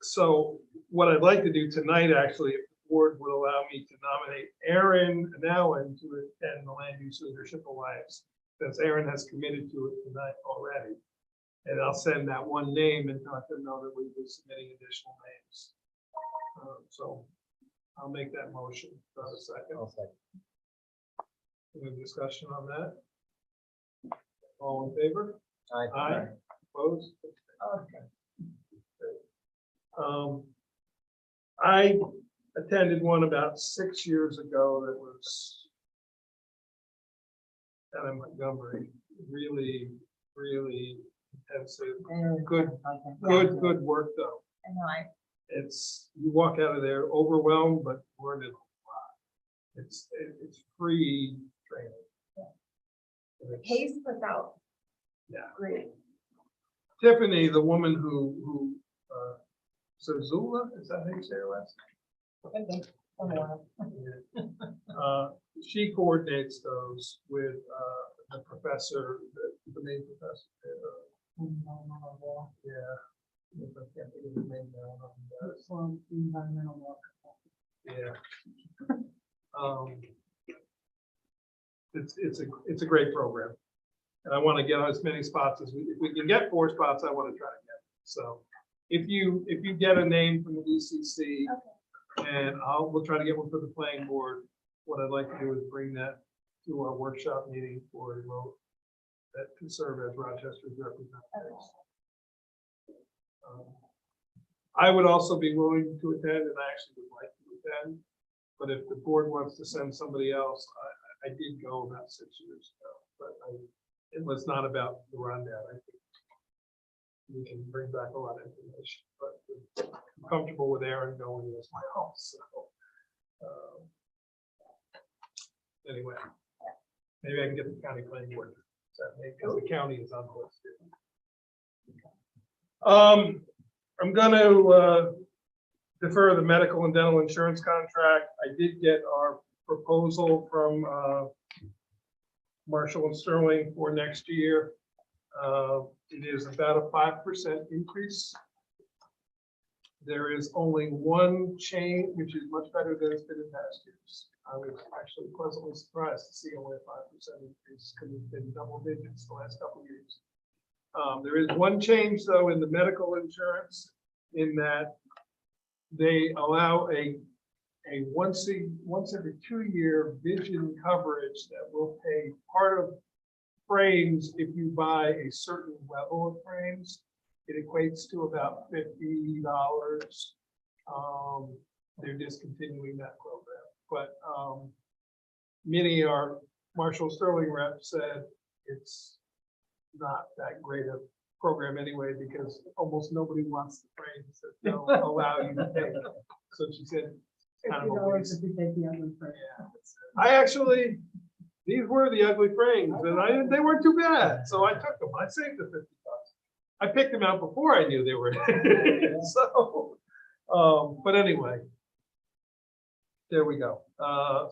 So what I'd like to do tonight, actually, if the board would allow me to nominate Aaron and Alan to attend the Land Use Leadership Alliance, since Aaron has committed to it tonight already. And I'll send that one name and let them know that we'll be submitting additional names. So I'll make that motion. For a second. I'll second. Any discussion on that? All in favor? Aye. Opposed? Okay. I attended one about 6 years ago that was down in Montgomery. Really, really intensive. Good work though. I know, It's, you walk out of there overwhelmed, but learning a lot. It's free training. And the it's- case was out. Yeah. Great. Tiffany, the woman who Zazula, is that how you say her last name? She coordinates those with the professor, the main professor. Yeah. If I can't think of his name now. Yeah. It's a great program. And I want to get as many spots as if we can get 4 spots, I want to try to get. So if you get a name from the ECC, and we'll try to get one for the planning board. What I'd like to do is bring that to our workshop meeting for a vote that can serve as Rochester's representatives. I would also be willing to attend, and I actually would like to attend. But if the board wants to send somebody else, I did go about 6 years ago, but it was not about the rundown. I think we can bring back a lot of information, but I'm comfortable with Aaron going as well. So anyway, maybe I can get the county planning board because the county is on the list. I'm going to defer the medical and dental insurance contract. I did get our proposal from Marshall and Sterling for next year. It is about a 5% increase. There is only one change, which is much better than it's been in past years. I was actually pleasantly surprised to see only a 5% increase because it's been double digits the last couple of years. There is one change though in the medical insurance, in that they allow a once every 2 year vision coverage that will pay part of frames if you buy a certain level of frames. It equates to about $50. They're discontinuing that program, but many our Marshall Sterling rep said it's not that great a program anyway, because almost nobody wants the frames that they'll allow you to take. So she said, it's kind of a waste. I actually, these were the ugly frames, and they weren't too bad, so I took them. I saved the $50. I picked them out before I knew they were. So, but anyway, there we go.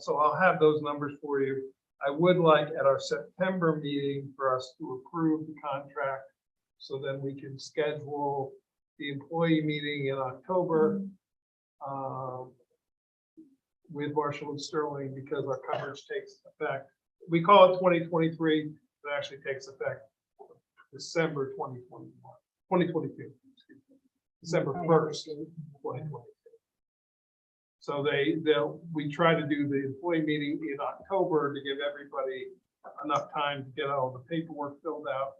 So I'll have those numbers for you. I would like at our September meeting for us to approve the contract, so then we can schedule the employee meeting in October with Marshall and Sterling, because our coverage takes effect. We call it 2023, it actually takes effect December 2022, excuse me, December 1st, 2022. So we try to do the employee meeting in October to give everybody enough time to get all the paperwork filled out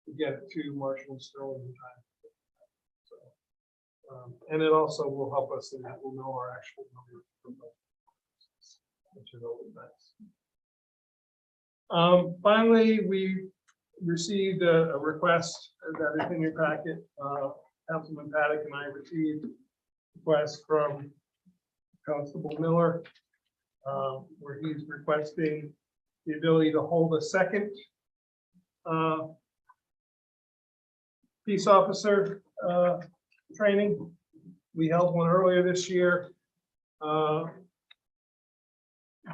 to get it to Marshall and Sterling in time. So, and it also will help us in that we'll know our actual numbers, which is always nice. Finally, we received a request that is in your packet. Councilman Paddock and I received a request from Constable Miller, where he's requesting the ability to hold a second peace officer training. We held one earlier this year.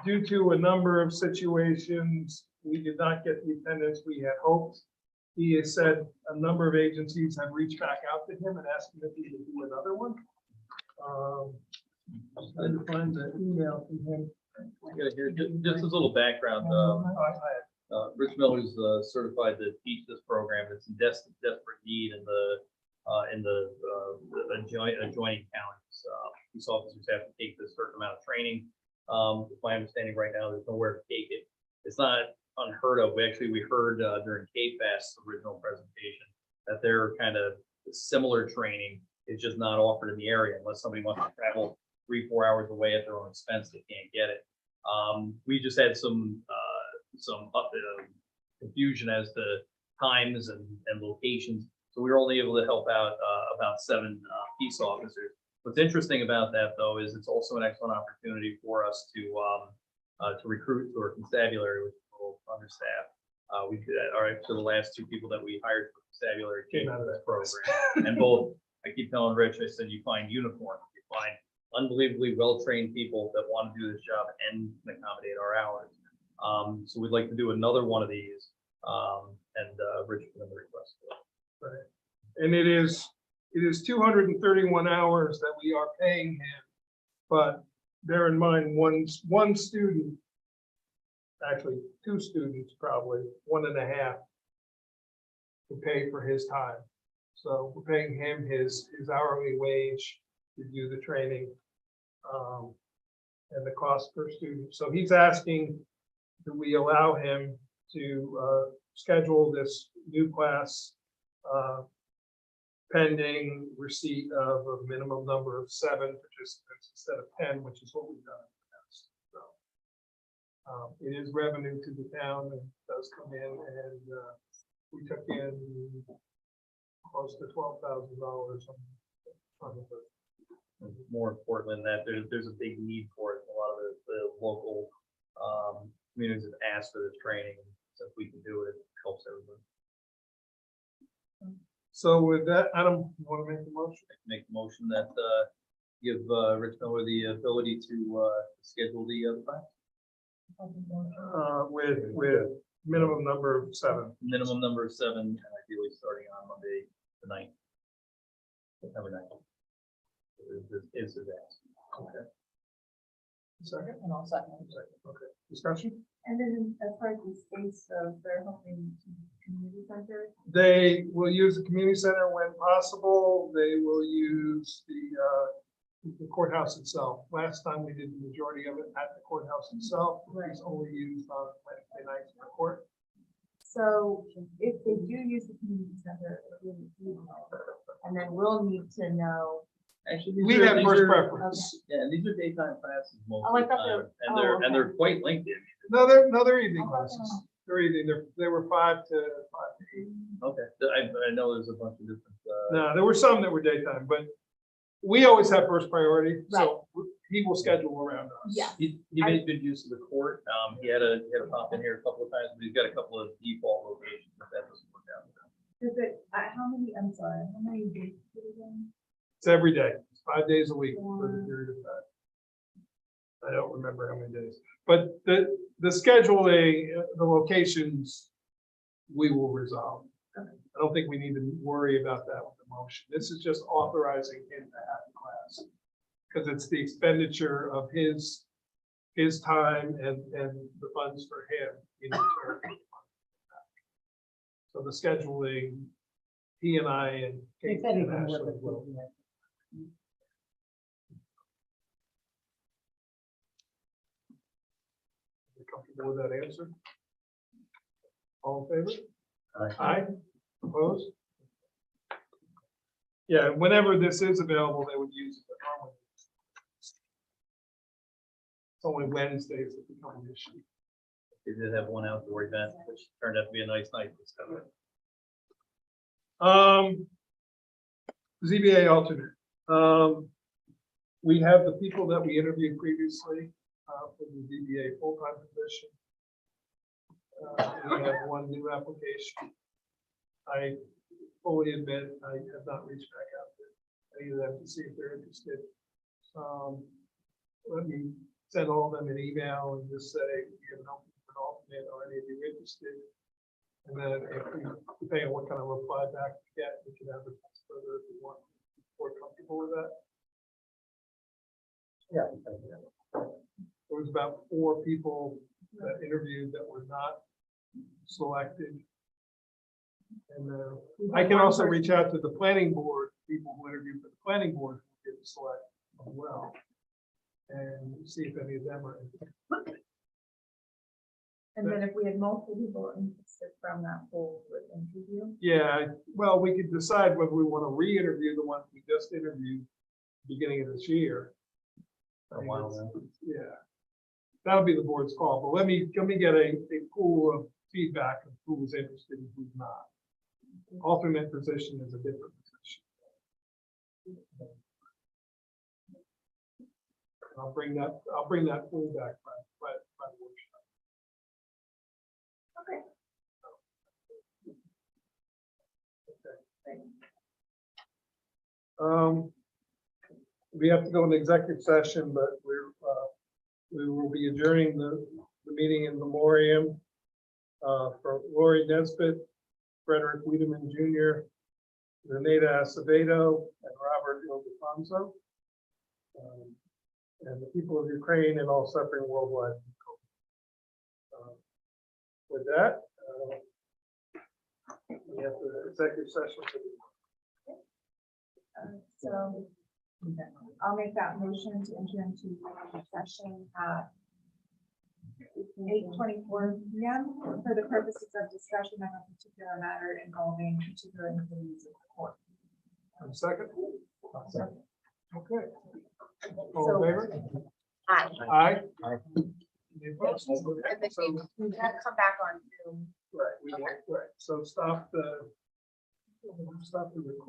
Due to a number of situations, we did not get the attendance we had hoped. He has said a number of agencies have reached back out to him and asked him if he would do another one. Trying to find the email from him. Yeah, here, just as a little background, Rich Miller's certified to teach this program. It's in desperate need in the adjoining counties. Police officers have to take this certain amount of training. My understanding right now, there's nowhere to take it. It's not unheard of. We heard during KFAS's original presentation that they're kind of similar training. It's just not offered in the area unless somebody wants to travel 3-4 hours away at their own expense. They can't get it. We just had some confusion as to times and locations. So we were only able to help out about 7 peace officers. What's interesting about that, though, is it's also an excellent opportunity for us to recruit to our constabulary, which is a little understaffed. We did that. All right, so the last 2 people that we hired for constabulary came out of that program, and both. I keep telling Rich, I said, you find uniforms, you find unbelievably well-trained people that want to do this job and can accommodate our hours. So we'd like to do another one of these, and Rich put in the request. Right. And it is 231 hours that we are paying him, but bear in mind, one student, actually 2 students, probably 1.5, to pay for his time. So we're paying him his hourly wage to do the training, and the cost per student. So he's asking, do we allow him to schedule this new class pending receipt of a minimum number of 7 participants instead of 10, which is what we've done in the past. So it is revenue to the town, and it does come in, and we took in close to $12,000 on the More important than that, there's a big need for it. A lot of the local communities have asked for this training. So if we can do it, it helps everybody. So with that, Adam, you want to make the motion? Make the motion that give Rich Miller the ability to schedule the class. With minimum number of 7. Minimum number of 7, and ideally starting on Monday the 9th. September 9th. Is his ask. Okay. Second? And I'll second. Okay. Discussion? And then as far as the space, so they're hoping community center. They will use the community center when possible. They will use the courthouse itself. Last time we did the majority of it at the courthouse itself. It was only used on Wednesday nights for court. So if they do use the community center, and then we'll need to know. Actually, We have first preference. Yeah, these are daytime classes most Oh, of I the thought time, they were- and they're quite lengthy. No, they're evening classes. They're evening. They were 5 to 8. Okay, I know there's a bunch of different. No, there were some that were daytime, but we always have first priority, so he will schedule around us. Yes. He made good use of the court. He had to pop in here a couple of times, but he's got a couple of default locations, but that doesn't work out. Is it, how many days? It's every day, 5 days a week for the period of time. I don't remember how many days, but the scheduling, the locations, we will resolve. I don't think we need to worry about that with the motion. This is just authorizing him to have the class, because it's the expenditure of his time and the funds for him in return. So the scheduling, he and I and They Kate said he and can work Ashley with will. it. You comfortable with that answer? All in favor? Aye. Aye. Opposed? Yeah, whenever this is available, they would use it. But normally it's only Wednesdays that become an issue. They did have one outdoor event, which turned out to be a nice night this time. ZBA alternate. We have the people that we interviewed previously for the ZBA full-time position. We have one new application. I fully admit I have not reached back out to any of them to see if they're interested. Let me send all of them an email and just say, you have an open for an alternate, are any of you interested? And then if we, depending on what kind of reply back we get, we can advertise further if we want, if we're comfortable with that. Yeah. There was about 4 people that interviewed that were not selected. And I can also reach out to the planning board, people who interviewed for the planning board who didn't select as well. And see if any of them are interested. And then if we had multiple people interested from that pool with interview. Yeah, well, we could decide whether we want to re-interview the ones we just interviewed beginning of this year. For a while now. Yeah, that'll be the board's call, but let me get a pool of feedback of who was interested and who's not. Alternate position is a different position. I'll bring that pool back by the workshop. Okay. We have to go into executive session, but we will be adjourning the meeting in memoriam for Lori Nesbitt, Frederick Wiedemann Jr., Renata Acevedo, and Robert Ildefonso, and the people of Ukraine and all suffering worldwide. With that, we have the executive session. So I'll make that motion to enter into executive session at 8:24 p.m. for the purposes of discussion of a particular matter involving particular employees of the court. And second? Okay. All in favor? Aye. Aye. Aye. Any opposed? And then So, we can come back on Zoom. right, we want, right, so stop the recording.